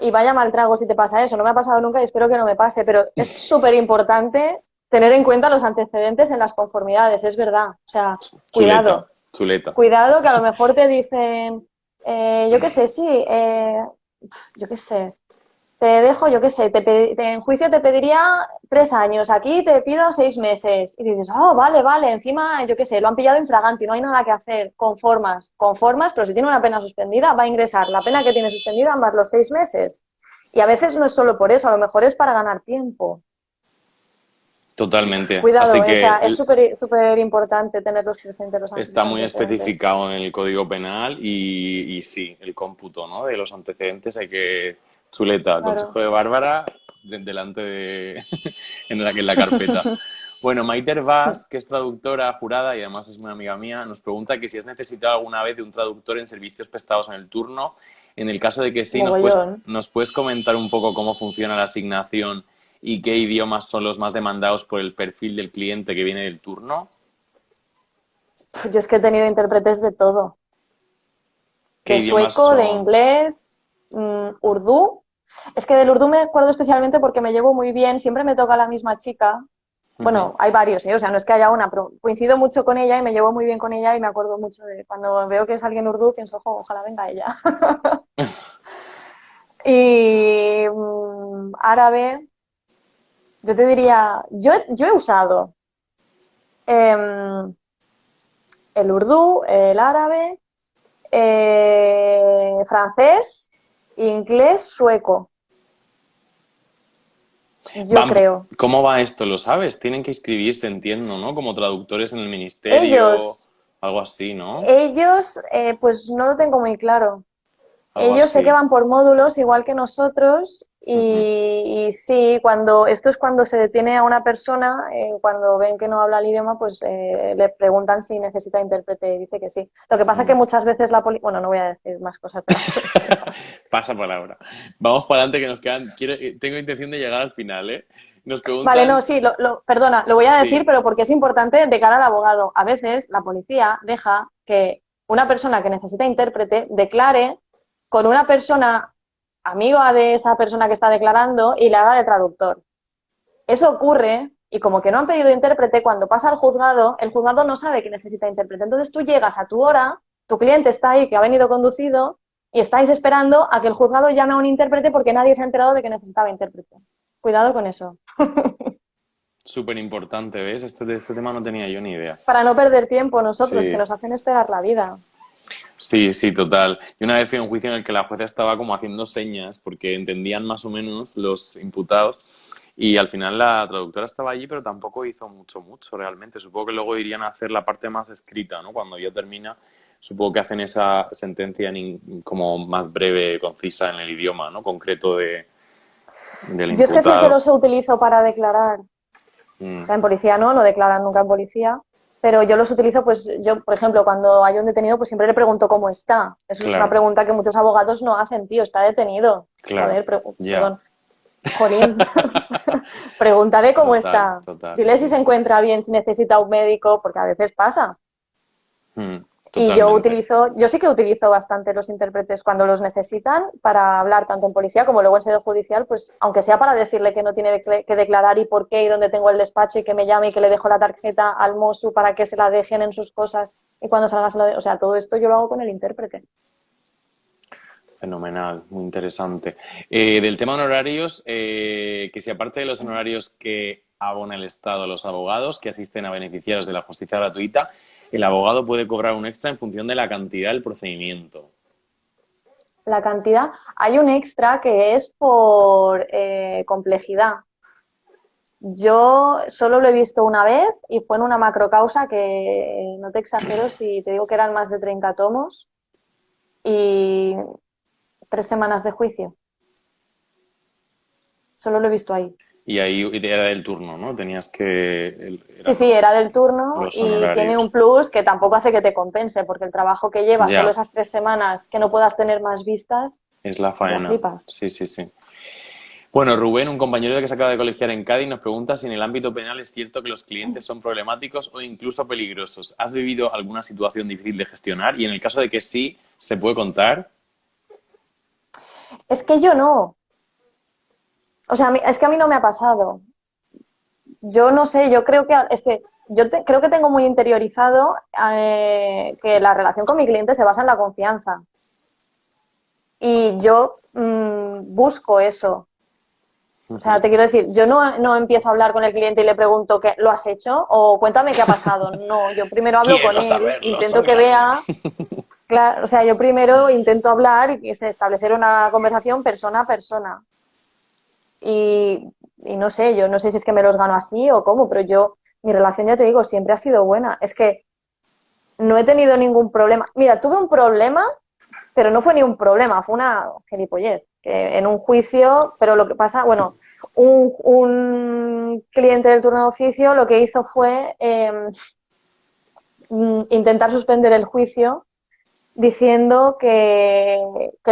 S3: y vaya mal trago si te pasa eso. No me ha pasado nunca y espero que no me pase, pero es súper importante tener en cuenta los antecedentes en las conformidades, es verdad. O sea,
S2: Chuleta,
S3: cuidado.
S2: chuleta.
S3: Cuidado que a lo mejor te dicen, yo qué sé, sí, yo qué sé, te dejo, yo qué sé, en juicio te pediría 3 años, aquí te pido 6 meses. Y dices, oh, vale, vale, encima, yo qué sé, lo han pillado infraganti, no hay nada que hacer, conformas, pero si tiene una pena suspendida, va a ingresar la pena que tiene suspendida más los 6 meses. Y a veces no es solo por eso, a lo mejor es para ganar tiempo.
S2: Totalmente.
S3: Cuidado,
S2: Así
S3: o sea,
S2: que
S3: es súper súper importante tenerlos presentes
S2: está
S3: los
S2: muy
S3: antecedentes.
S2: especificado en el Código Penal y sí, el cómputo, ¿no? De los antecedentes hay que... Chuleta, consejo
S3: Claro.
S2: de Bárbara, delante de... en la carpeta. Bueno, Maiter Vaz, que es traductora jurada y además es una amiga mía, nos pregunta que si has necesitado alguna vez de un traductor en servicios prestados en el turno. En el caso de que sí,
S3: Mogollón.
S2: nos puedes comentar un poco cómo funciona la asignación y qué idiomas son los más demandados por el perfil del cliente que viene del turno.
S3: Yo es que he tenido intérpretes de todo,
S2: ¿Qué
S3: de
S2: idiomas
S3: sueco, de
S2: son?
S3: inglés, urdú. Es que del urdú me acuerdo especialmente porque me llevo muy bien, siempre me toca la misma chica.
S2: Ujú.
S3: Bueno, hay varios, ¿eh? O sea, no es que haya una, pero coincido mucho con ella y me llevo muy bien con ella y me acuerdo mucho de cuando veo que es alguien urdú, pienso, "Jo, ojalá venga ella". Y árabe, yo te diría, yo he usado em, el urdú, el árabe, francés, inglés, sueco, yo creo.
S2: ¿Cómo va esto? ¿Lo sabes? Tienen que inscribirse, entiendo, ¿no? Como traductores en el ministerio,
S3: Ellos,
S2: algo así, ¿no?
S3: ellos, pues no lo tengo muy claro.
S2: Algo
S3: Ellos sé que
S2: así.
S3: van por módulos, igual que nosotros,
S2: Ujú.
S3: y sí, esto es cuando se detiene a una persona, cuando ven que no habla el idioma, pues le preguntan si necesita intérprete y dice que sí. Lo que pasa es que
S2: Mm.
S3: muchas veces la policía, bueno, no voy a decir más cosas de la policía.
S2: Pasa palabra. Vamos para adelante que nos quedan. Tengo intención de llegar al final, ¿eh? Nos
S3: Vale, no,
S2: preguntan.
S3: sí, perdona, lo voy a decir,
S2: Sí,
S3: pero porque es importante de cara al abogado. A veces la policía deja que una persona que necesita intérprete declare con una persona amiga de esa persona que está declarando y le haga de traductor. Eso ocurre y como que no han pedido intérprete, cuando pasa al juzgado, el juzgado no sabe que necesita intérprete. Entonces tú llegas a tu hora, tu cliente está ahí, que ha venido conducido, y estáis esperando a que el juzgado llame a un intérprete porque nadie se ha enterado de que necesitaba intérprete. Cuidado con eso.
S2: súper importante, ¿ves? De este tema no tenía yo ni idea.
S3: Para no perder tiempo nosotros, que
S2: Sí,
S3: nos hacen esperar la vida.
S2: sí, sí, total. Y una vez fui a un juicio en el que la jueza estaba como haciendo señas porque entendían más o menos los imputados y al final la traductora estaba allí pero tampoco hizo mucho realmente. Supongo que luego irían a hacer la parte más escrita, ¿no? Cuando ya termina, supongo que hacen esa sentencia como más breve, concisa en el idioma, ¿no? Concreto del
S3: Yo es que sí que
S2: imputado.
S3: los utilizo para declarar. O
S2: Mm,
S3: sea, en policía no declaran nunca en policía. Pero yo los utilizo, pues yo, por ejemplo, cuando hay un detenido, pues siempre le pregunto cómo está. Eso es una
S2: claro,
S3: pregunta que muchos abogados no hacen, tío, está detenido.
S2: claro,
S3: Joder,
S2: ya,
S3: perdón. Jolín, pregúntale cómo está.
S2: total,
S3: Dile si se
S2: sí.
S3: encuentra bien, si necesita un médico, porque a veces pasa.
S2: Mm,
S3: Y
S2: totalmente.
S3: yo sí que utilizo bastante los intérpretes cuando los necesitan para hablar tanto en policía como luego en sede judicial, pues aunque sea para decirle que no tiene que declarar y por qué y dónde tengo el despacho y que me llame y que le dejo la tarjeta al Mosu para que se la dejen en sus cosas y cuando salga o sea, todo esto yo lo hago con el intérprete.
S2: Fenomenal, muy interesante. Del tema honorarios, que si aparte de los honorarios que abona el Estado a los abogados que asisten a beneficiarios de la justicia gratuita, el abogado puede cobrar un extra en función de la cantidad del procedimiento.
S3: La cantidad. Hay un extra que es por complejidad. Yo solo lo he visto una vez y fue en una macrocausa que no te exagero si te digo que eran más de 30 tomos y 3 semanas de juicio. Solo lo he visto ahí.
S2: Y ahí era del turno, ¿no? Tenías que...
S3: Sí, sí, era del turno
S2: los
S3: y tiene un
S2: honorarios.
S3: plus que tampoco hace que te compense, porque el trabajo que lleva, solo
S2: Ya,
S3: esas 3 semanas que no puedas tener más vistas,
S2: es la
S3: ya
S2: faena.
S3: flipas.
S2: Sí, sí, sí. Bueno, Rubén, un compañero que se acaba de colegiar en Cádiz, nos pregunta si en el ámbito penal es cierto que los clientes son problemáticos o incluso peligrosos. ¿Has vivido alguna situación difícil de gestionar? Y en el caso de que sí, ¿se puede contar?
S3: Es que yo no. O sea, es que a mí no me ha pasado. Yo no sé, yo creo que es que creo que tengo muy interiorizado que la relación con mi cliente se basa en la confianza. Y yo busco eso. O sea, te quiero decir, yo no empiezo a hablar con el cliente y le pregunto ¿qué lo has hecho? O cuéntame qué ha pasado. No, yo primero hablo con
S2: Quiero
S3: él,
S2: saberlo,
S3: intento
S2: soy
S3: que
S2: ladrón.
S3: vea, claro, o sea, yo primero intento hablar y establecer una conversación persona a persona. Y, y no sé, yo no sé si es que me los gano así o cómo, pero mi relación, ya te digo, siempre ha sido buena. Es que no he tenido ningún problema. Mira, tuve un problema, pero no fue ni un problema, fue una gilipollez. Que en un juicio, pero lo que pasa, bueno, un cliente del turno de oficio lo que hizo fue intentar suspender el juicio diciendo que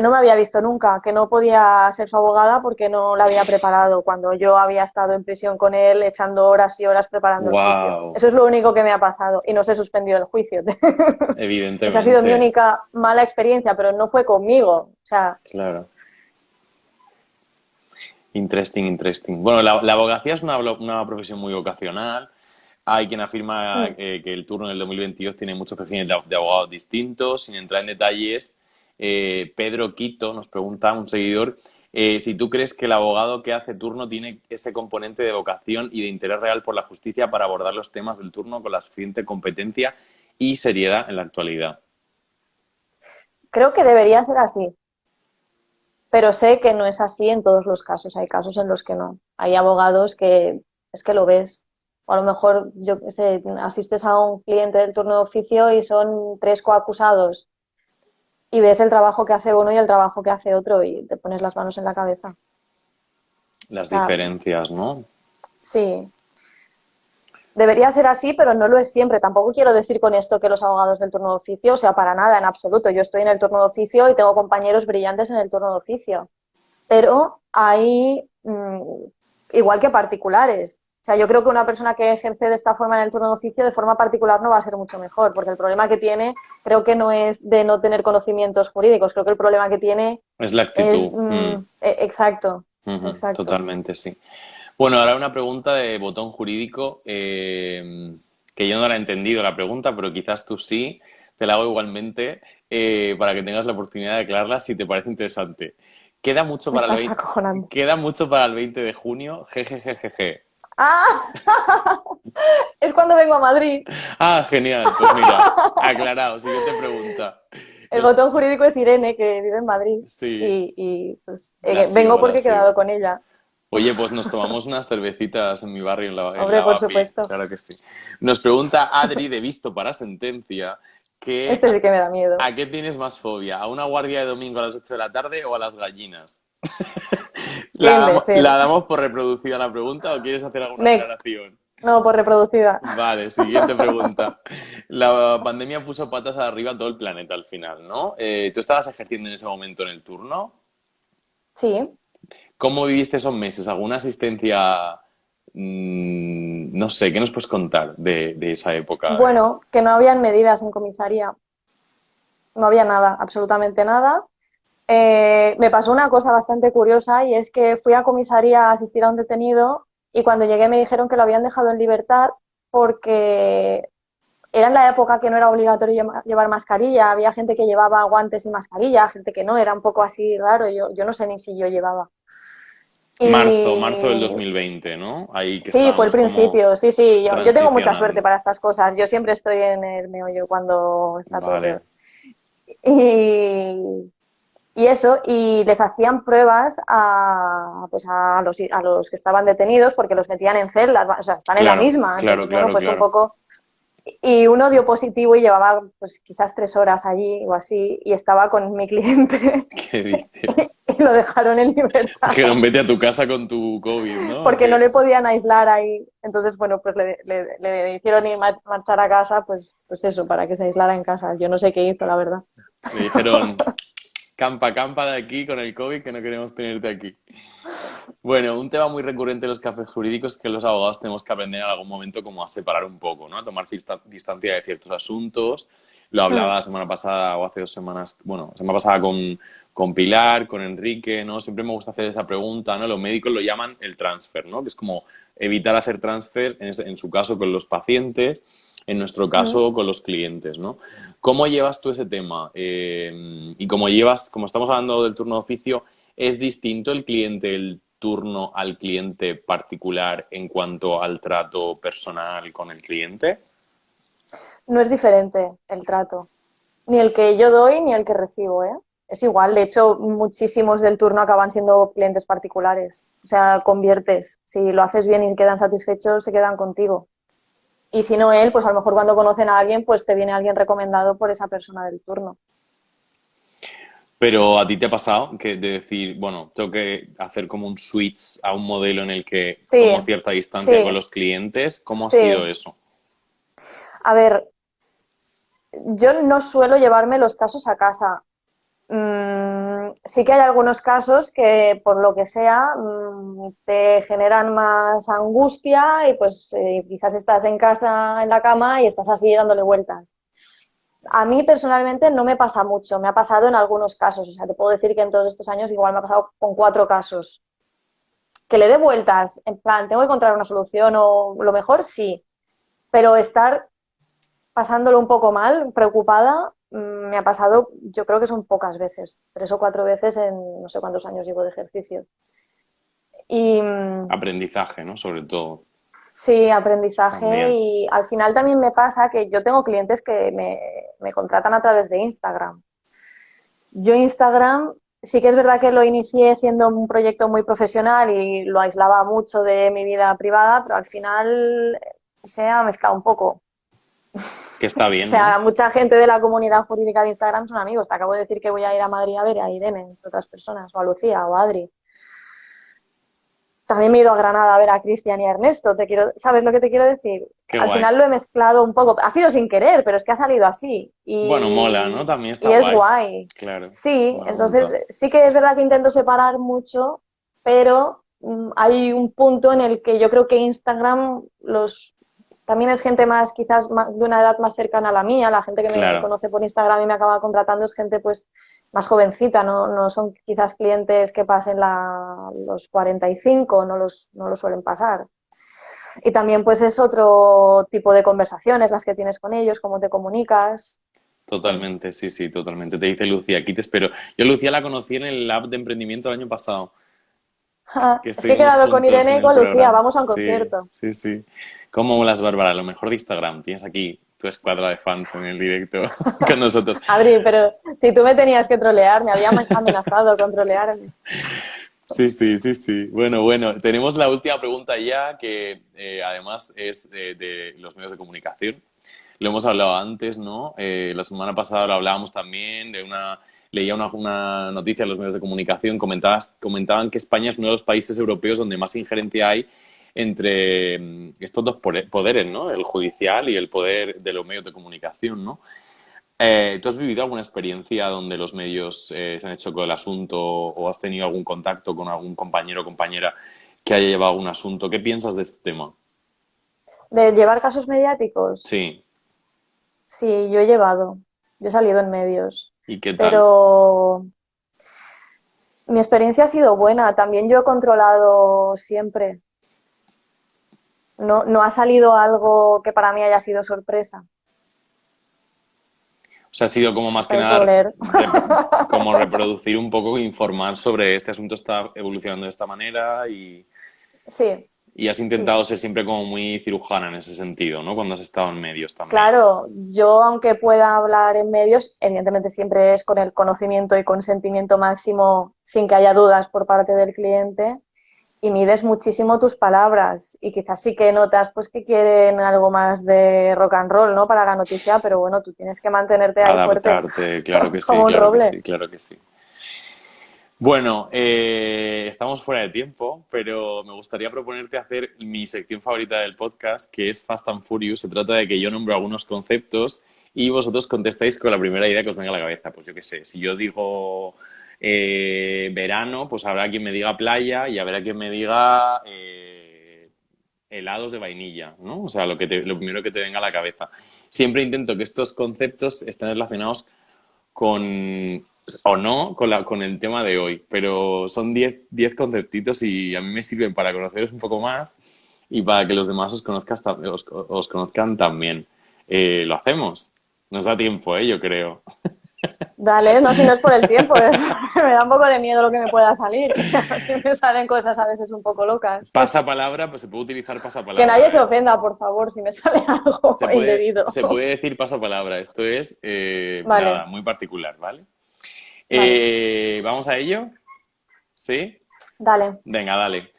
S3: no me había visto nunca, que no podía ser su abogada porque no la había preparado cuando yo había estado en prisión con él echando horas y horas preparando el juicio.
S2: Wow,
S3: Eso es lo único que me ha pasado y no se suspendió el juicio. Esa ha sido mi
S2: evidentemente,
S3: única mala experiencia, pero no fue conmigo. O sea,
S2: claro. Interesting, interesting. Bueno, la abogacía es una profesión muy vocacional. Hay quien afirma que el turno del 2022 tiene muchos perfiles de abogados distintos. Sin entrar en detalles, Pedro Quito nos pregunta, un seguidor, si tú crees que el abogado que hace turno tiene ese componente de vocación y de interés real por la justicia para abordar los temas del turno con la suficiente competencia y seriedad en la actualidad.
S3: creo que debería ser así, pero sé que no es así en todos los casos. Hay casos en los que no. Hay abogados que es que lo ves. O a lo mejor, yo qué sé, asistes a un cliente del turno de oficio y son 3 coacusados y ves el trabajo que hace uno y el trabajo que hace otro y te pones las manos en la cabeza.
S2: Las
S3: O sea,
S2: diferencias, ¿no?
S3: sí, debería ser así, pero no lo es siempre. Tampoco quiero decir con esto que los abogados del turno de oficio, o sea, para nada, en absoluto. Yo estoy en el turno de oficio y tengo compañeros brillantes en el turno de oficio. Pero hay, igual que particulares. O sea, yo creo que una persona que ejerce de esta forma en el turno de oficio de forma particular no va a ser mucho mejor, porque el problema que tiene creo que no es de no tener conocimientos jurídicos, creo que el problema que tiene
S2: Es la
S3: es...
S2: actitud.
S3: exacto,
S2: Ujú,
S3: exacto.
S2: totalmente, sí. Bueno, ahora una pregunta de botón jurídico, que yo no la he entendido la pregunta, pero quizás tú sí. Te la hago igualmente, para que tengas la oportunidad de aclararla si te parece interesante. Queda mucho
S3: Me
S2: para el
S3: estás acojonando.
S2: queda mucho para el 20 de junio. Jejejejeje.
S3: ¡Ah! Es cuando vengo a Madrid.
S2: Ah, genial. Pues mira, aclarado. Siguiente pregunta.
S3: El
S2: Nos-
S3: botón jurídico es Irene, que vive en Madrid.
S2: Sí,
S3: Pues,
S2: la
S3: vengo
S2: sigo, la
S3: porque he quedado
S2: sigo.
S3: con ella.
S2: Oye, pues nos tomamos unas cervecitas en mi barrio, en
S3: Hombre,
S2: la
S3: por
S2: Bapi,
S3: supuesto.
S2: claro que sí. Nos pregunta Adri de Visto para Sentencia que
S3: Este sí que me da miedo.
S2: ¿a qué tienes más fobia? ¿A una guardia de domingo a las 8 de la tarde o a las gallinas?
S3: Qué imbécil.
S2: ¿La damos por reproducida la pregunta o quieres hacer alguna
S3: Next.
S2: aclaración?
S3: No, por reproducida.
S2: Vale, siguiente pregunta. La pandemia puso patas arriba a todo el planeta al final, ¿no? ¿Tú estabas ejerciendo en ese momento en el turno?
S3: Sí.
S2: ¿Cómo viviste esos meses? ¿Alguna asistencia? No sé, ¿qué nos puedes contar de esa época?
S3: Bueno, que no habían medidas en comisaría. No había nada, absolutamente nada. Me pasó una cosa bastante curiosa y es que fui a comisaría a asistir a un detenido y cuando llegué me dijeron que lo habían dejado en libertad porque era en la época que no era obligatorio llevar mascarilla, había gente que llevaba guantes y mascarilla, gente que no, era un poco así raro, yo no sé ni si yo llevaba.
S2: Marzo del
S3: Y
S2: 2020, ¿no? Ahí que
S3: sí, fue el
S2: estábamos como
S3: principio, sí, sí, yo tengo mucha suerte
S2: transicionando.
S3: para estas cosas, yo siempre estoy en el meollo cuando está todo
S2: Vale.
S3: peor. Y, Y eso, y les hacían pruebas a los que estaban detenidos porque los metían en celdas, o sea, están en la misma.
S2: Claro,
S3: Entonces, bueno, pues un
S2: claro.
S3: poco... Y uno dio positivo y llevaba pues quizás 3 horas allí o así y estaba con mi cliente
S2: ¿Qué dices?
S3: y lo dejaron en libertad
S2: Dijeron, vete a tu casa con tu COVID, ¿no? ¿O
S3: porque no
S2: qué?
S3: le podían aislar ahí. Entonces, bueno, pues le hicieron ir marchar a casa, pues eso, para que se aislara en casa. Yo no sé qué hizo, la verdad.
S2: Le dijeron, campa, campa de aquí con el COVID que no queremos tenerte aquí. Bueno, un tema muy recurrente en los cafés jurídicos es que los abogados tenemos que aprender en algún momento como a separar un poco, ¿no? A tomar distancia de ciertos asuntos. Lo hablaba la semana pasada o hace 2 semanas, bueno, la semana pasada con Pilar, con Enrique, ¿no? Siempre me gusta hacer esa pregunta, ¿no? Los médicos lo llaman el transfer, ¿no? Que es como evitar hacer transfer, en su caso con los pacientes, en nuestro caso con los clientes, ¿no? ¿Cómo llevas tú ese tema? Y como estamos hablando del turno de oficio, ¿es distinto el cliente, el turno al cliente particular en cuanto al trato personal con el cliente?
S3: No es diferente el trato, ni el que yo doy ni el que recibo, ¿eh? Es igual, de hecho, muchísimos del turno acaban siendo clientes particulares. O sea, conviertes. Si lo haces bien y quedan satisfechos, se quedan contigo. Y si no él, pues a lo mejor cuando conocen a alguien, pues te viene alguien recomendado por esa persona del turno.
S2: Pero ¿a ti te ha pasado que de decir, bueno, tengo que hacer como un switch a un modelo en el que
S3: Sí,
S2: tomo cierta distancia con
S3: sí,
S2: los clientes? ¿Cómo ha sido
S3: sí.
S2: eso?
S3: A ver, yo no suelo llevarme los casos a casa. Sí que hay algunos casos que, por lo que sea, te generan más angustia y pues quizás estás en casa, en la cama y estás así dándole vueltas. A mí personalmente no me pasa mucho, me ha pasado en algunos casos, o sea, te puedo decir que en todos estos años igual me ha pasado con 4 casos. Que le dé vueltas, en plan, tengo que encontrar una solución o lo mejor, sí, pero estar pasándolo un poco mal, preocupada, me ha pasado, yo creo que son pocas veces, 3 o 4 veces en no sé cuántos años llevo de ejercicio. Y
S2: Aprendizaje, ¿no? Sobre todo,
S3: sí, aprendizaje
S2: también.
S3: y al final también me pasa que yo tengo clientes que me contratan a través de Instagram. Yo Instagram sí que es verdad que lo inicié siendo un proyecto muy profesional y lo aislaba mucho de mi vida privada, pero al final se ha mezclado un poco.
S2: Que está
S3: O
S2: bien,
S3: sea,
S2: ¿no?
S3: mucha gente de la comunidad jurídica de Instagram son amigos. Te acabo de decir que voy a ir a Madrid a ver a Irene, entre otras personas, o a Lucía, o a Adri. También me he ido a Granada a ver a Cristian y a Ernesto. ¿Sabes lo que te quiero decir?
S2: Qué
S3: Al
S2: guay.
S3: final lo he mezclado un poco. Ha sido sin querer, pero es que ha salido así.
S2: Bueno, mola, ¿no? También está
S3: Y es
S2: guay.
S3: guay.
S2: Claro,
S3: Sí,
S2: mola un
S3: entonces
S2: montón.
S3: sí que es verdad que intento separar mucho, pero hay un punto en el que yo creo que Instagram también es gente más, quizás de una edad más cercana a la mía. La gente que me
S2: Claro.
S3: conoce por Instagram y me acaba contratando es gente pues más jovencita, no son quizás clientes que pasen los 45, no los suelen pasar. Y también pues es otro tipo de conversaciones las que tienes con ellos, cómo te comunicas. Sí.
S2: Totalmente, sí, sí, totalmente. Te dice Lucía, aquí te espero. Yo a Lucía la conocí en el Lab de Emprendimiento el año pasado, que
S3: Es que he
S2: estuvimos
S3: quedado con
S2: juntos
S3: Irene
S2: en
S3: y
S2: el
S3: con Lucía,
S2: programa.
S3: vamos a un
S2: Sí,
S3: concierto.
S2: sí, sí. ¿Cómo molas, Bárbara? Lo mejor de Instagram. Tienes aquí tu escuadra de fans en el directo con nosotros.
S3: Adri, pero si tú me tenías que trolear, me había amenazado con trolearme.
S2: Sí, sí, sí, sí. Bueno, bueno, tenemos la última pregunta ya, que además es de los medios de comunicación. Lo hemos hablado antes, ¿no? La semana pasada lo hablábamos también leía una noticia en los medios de comunicación, comentaban que España es uno de los países europeos donde más injerencia hay entre estos dos poderes, ¿no? El judicial y el poder de los medios de comunicación, ¿no? ¿Tú has vivido alguna experiencia donde los medios se han hecho con el asunto o has tenido algún contacto con algún compañero o compañera que haya llevado un asunto? ¿Qué piensas de este tema?
S3: ¿De llevar casos mediáticos?
S2: Sí,
S3: Sí, yo he llevado. Yo he salido en medios.
S2: ¿y qué tal?
S3: Pero mi experiencia ha sido buena. También yo he controlado siempre. No ha salido algo que para mí haya sido sorpresa.
S2: O sea, ha sido como más que
S3: Para
S2: nada
S3: leer.
S2: como reproducir un poco, informar sobre este asunto está evolucionando de esta manera
S3: Sí,
S2: Y has
S3: Sí.
S2: intentado ser siempre como muy cirujana en ese sentido, ¿no? Cuando has estado en medios también.
S3: Claro, yo aunque pueda hablar en medios, evidentemente siempre es con el conocimiento y consentimiento máximo, sin que haya dudas por parte del cliente, y mides muchísimo tus palabras y quizás sí que notas pues que quieren algo más de rock and roll, ¿no? Para la noticia, pero bueno, tú tienes que mantenerte ahí fuerte
S2: Adaptarte, claro que sí,
S3: como un
S2: claro que
S3: roble.
S2: sí, claro que sí. Bueno, estamos fuera de tiempo, pero me gustaría proponerte hacer mi sección favorita del podcast, que es Fast and Furious. Se trata de que yo nombro algunos conceptos y vosotros contestáis con la primera idea que os venga a la cabeza. Pues yo qué sé, si yo digo verano, pues habrá quien me diga playa y habrá quien me diga helados de vainilla, ¿no? O sea, lo primero que te venga a la cabeza. Siempre intento que estos conceptos estén relacionados con, o no, con el tema de hoy, pero son 10 conceptitos y a mí me sirven para conoceros un poco más y para que los demás os conozcan también. Lo hacemos. Nos da tiempo, yo creo.
S3: Dale, no, si no es por el tiempo, me da un poco de miedo lo que me pueda salir. Me salen cosas a veces un poco locas.
S2: Pasapalabra, pues se puede utilizar
S3: Que nadie
S2: pasapalabra,
S3: se
S2: ¿eh?
S3: ofenda, por favor, si me sale algo indebido.
S2: Se puede decir pasapalabra. Esto es, nada,
S3: Vale,
S2: muy particular, ¿vale?
S3: vale,
S2: ¿Vamos a ello? ¿Sí?
S3: dale.
S2: Venga, dale.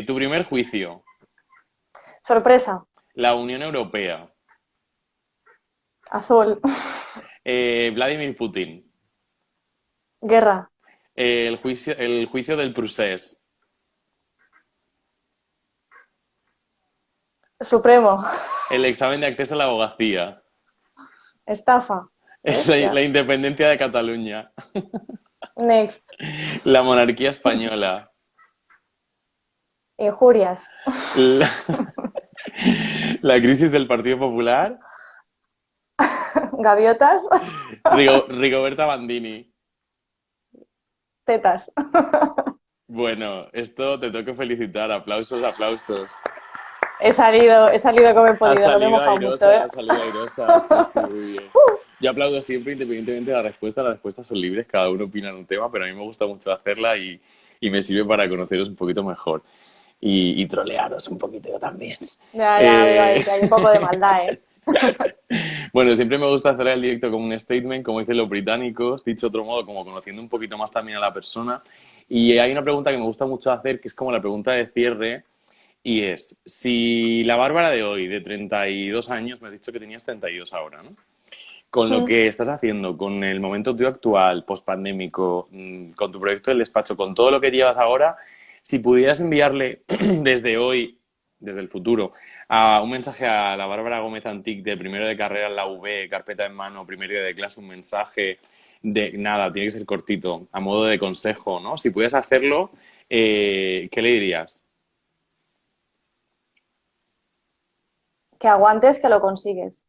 S2: Tu primer juicio.
S3: Sorpresa,
S2: La Unión Europea.
S3: azul,
S2: Vladimir Putin.
S3: guerra,
S2: El juicio del Prusés.
S3: supremo,
S2: El examen de acceso a la abogacía.
S3: estafa,
S2: La
S3: bestia,
S2: independencia de Cataluña.
S3: next,
S2: La monarquía española.
S3: injurias,
S2: La, la crisis del Partido Popular.
S3: gaviotas,
S2: Rigoberta Bandini.
S3: tetas.
S2: Bueno, esto te tengo que felicitar. Aplausos, aplausos.
S3: He salido como he podido, no me he mojado mucho, ¿eh?
S2: Ha salido airosa, sí, sí, muy bien. Yo aplaudo siempre, independientemente de la respuesta. Las respuestas son libres, cada uno opina en un tema, pero a mí me gusta mucho hacerla y me sirve para conoceros un poquito mejor y trolearos un poquito también.
S3: Ya veo
S2: Eh,
S3: ahí que hay un poco de maldad, ¿eh?
S2: Bueno, siempre me gusta hacer el directo como un statement, como dicen los británicos, dicho de otro modo, como conociendo un poquito más también a la persona. Y hay una pregunta que me gusta mucho hacer, que es como la pregunta de cierre, y es, si la Bárbara de hoy, de 32 años, me has dicho que tenías 32 ahora, ¿no? Con lo
S3: Mm.
S2: que estás haciendo, con el momento tuyo actual, post-pandémico, con tu proyecto del despacho, con todo lo que llevas ahora, si pudieras enviarle desde hoy, desde el futuro, un mensaje a la Bárbara Gómez Antic de primero de carrera en la UB, carpeta en mano, primer día de clase, un mensaje de nada, tiene que ser cortito, a modo de consejo, ¿no? Si pudieras hacerlo, ¿qué le dirías?
S3: Que aguantes, que lo consigues.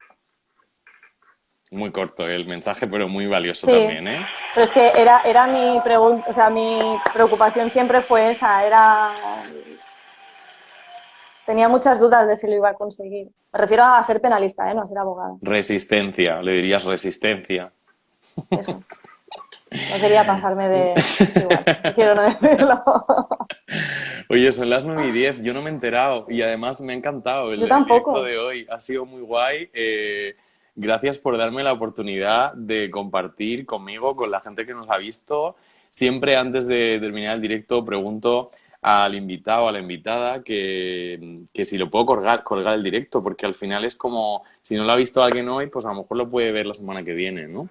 S2: Muy corto el mensaje, pero muy valioso
S3: Sí,
S2: también, ¿eh?
S3: pero es que era mi pregunta, o sea, mi preocupación siempre fue esa, tenía muchas dudas de si lo iba a conseguir. Me refiero a ser penalista, no a ser abogada.
S2: Resistencia, le dirías resistencia.
S3: Eso. No quería pasarme de igual, no quiero no decirlo.
S2: Oye, son las 9:10, yo no me he enterado y además me ha encantado
S3: Yo
S2: el directo
S3: tampoco.
S2: de hoy, ha sido muy guay. Gracias por darme la oportunidad de compartir conmigo, con la gente que nos ha visto. Siempre antes de terminar el directo pregunto al invitado o a la invitada que si lo puedo colgar el directo, porque al final es como, si no lo ha visto alguien hoy, pues a lo mejor lo puede ver la semana que viene, ¿no?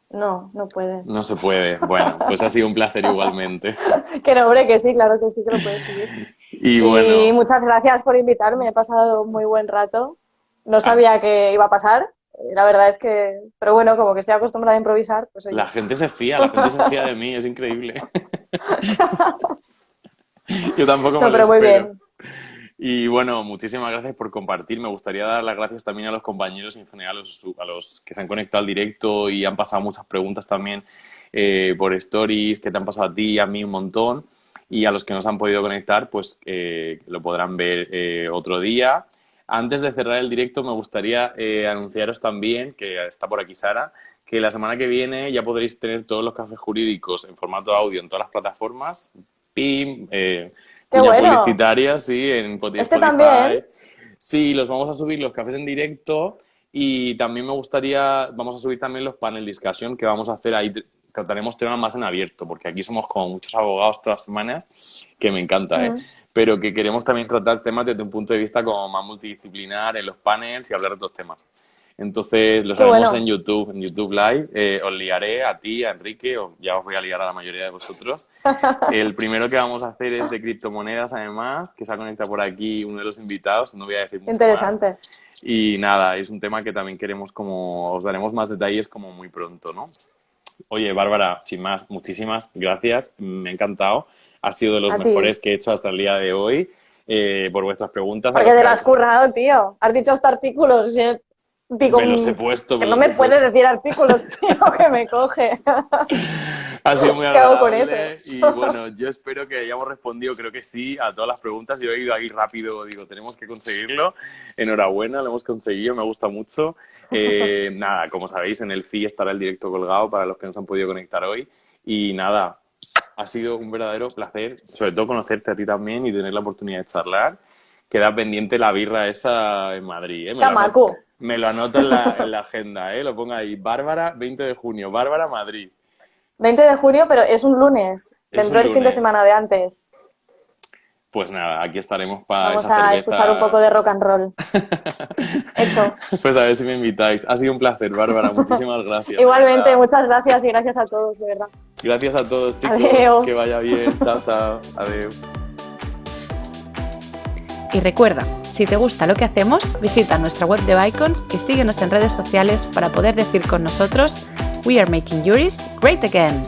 S3: No, no puede.
S2: No se puede. Bueno, pues ha sido un placer igualmente.
S3: Que no, hombre, que sí, claro que sí, que lo puedes subir.
S2: Y
S3: Y
S2: bueno,
S3: muchas gracias por invitarme, he pasado un muy buen rato. No
S2: a-
S3: sabía que iba a pasar, la verdad es que, pero bueno, como que estoy acostumbrada a improvisar, pues
S2: la
S3: oye.
S2: gente se fía, la gente se fía de mí, es increíble. Yo tampoco me
S3: No,
S2: lo
S3: pero muy
S2: espero.
S3: bien.
S2: Y bueno, muchísimas gracias por compartir. Me gustaría dar las gracias también a los compañeros y en general a los que se han conectado al directo y han pasado muchas preguntas también por stories, que te han pasado a ti y a mí un montón. Y a los que no se han podido conectar, pues lo podrán ver otro día. Antes de cerrar el directo, me gustaría anunciaros también, que está por aquí Sara, que la semana que viene ya podréis tener todos los cafés jurídicos en formato audio en todas las plataformas. PIM,
S3: ¡Qué
S2: cuña
S3: bueno!
S2: publicitaria, sí, en Spotify.
S3: también?
S2: Sí, los vamos a subir los cafés en directo y también vamos a subir también los panel discussion que vamos a hacer ahí. Trataremos temas más en abierto, porque aquí somos como muchos abogados todas las semanas, que me encanta, ¿eh? Pero que queremos también tratar temas desde un punto de vista como más multidisciplinar en los panels y hablar de otros temas. Entonces, los haremos en YouTube Live. Os liaré a ti, a Enrique, ya os voy a liar a la mayoría de vosotros. El primero que vamos a hacer es de criptomonedas, además, que se ha conectado por aquí uno de los invitados, no voy a decir mucho
S3: Interesante.
S2: más. Y nada, es un tema que también queremos os daremos más detalles como muy pronto, ¿no? Oye, Bárbara, sin más, muchísimas gracias, me ha encantado. Ha sido de los mejores que he hecho hasta el día de hoy, por vuestras preguntas.
S3: Porque te lo has currado, tío. Has dicho hasta artículos. Digo,
S2: me los he puesto.
S3: Que no me puedes decir artículos, tío, que me coge.
S2: Ha sido muy agradable.
S3: ¿Qué hago con eso?
S2: Y bueno, yo espero que hayamos respondido, creo que sí, a todas las preguntas. Yo he ido ahí rápido, digo, tenemos que conseguirlo. Enhorabuena, lo hemos conseguido, me gusta mucho. Nada, como sabéis, en el feed estará el directo colgado para los que no se han podido conectar hoy. Y nada, ha sido un verdadero placer, sobre todo conocerte a ti también y tener la oportunidad de charlar. Queda pendiente la birra esa en Madrid, ¿eh? Me lo anoto en la agenda, ¿eh? Lo pongo ahí. Bárbara, 20 de junio. Bárbara, Madrid.
S3: 20 de junio, pero es un lunes. Vendrá el fin de semana de antes.
S2: Pues nada, aquí estaremos para
S3: Vamos
S2: esa cerveza.
S3: a escuchar un poco de rock and roll. Hecho.
S2: Pues a ver si me invitáis. Ha sido un placer, Bárbara. Muchísimas gracias.
S3: Igualmente, muchas gracias y gracias a todos, de verdad.
S2: Gracias a todos, chicos.
S3: Adeu.
S2: Que vaya bien. Chao, chao. Adiós.
S1: Y recuerda, si te gusta lo que hacemos, visita nuestra web de Bicons y síguenos en redes sociales para poder decir con nosotros We are making juries great again.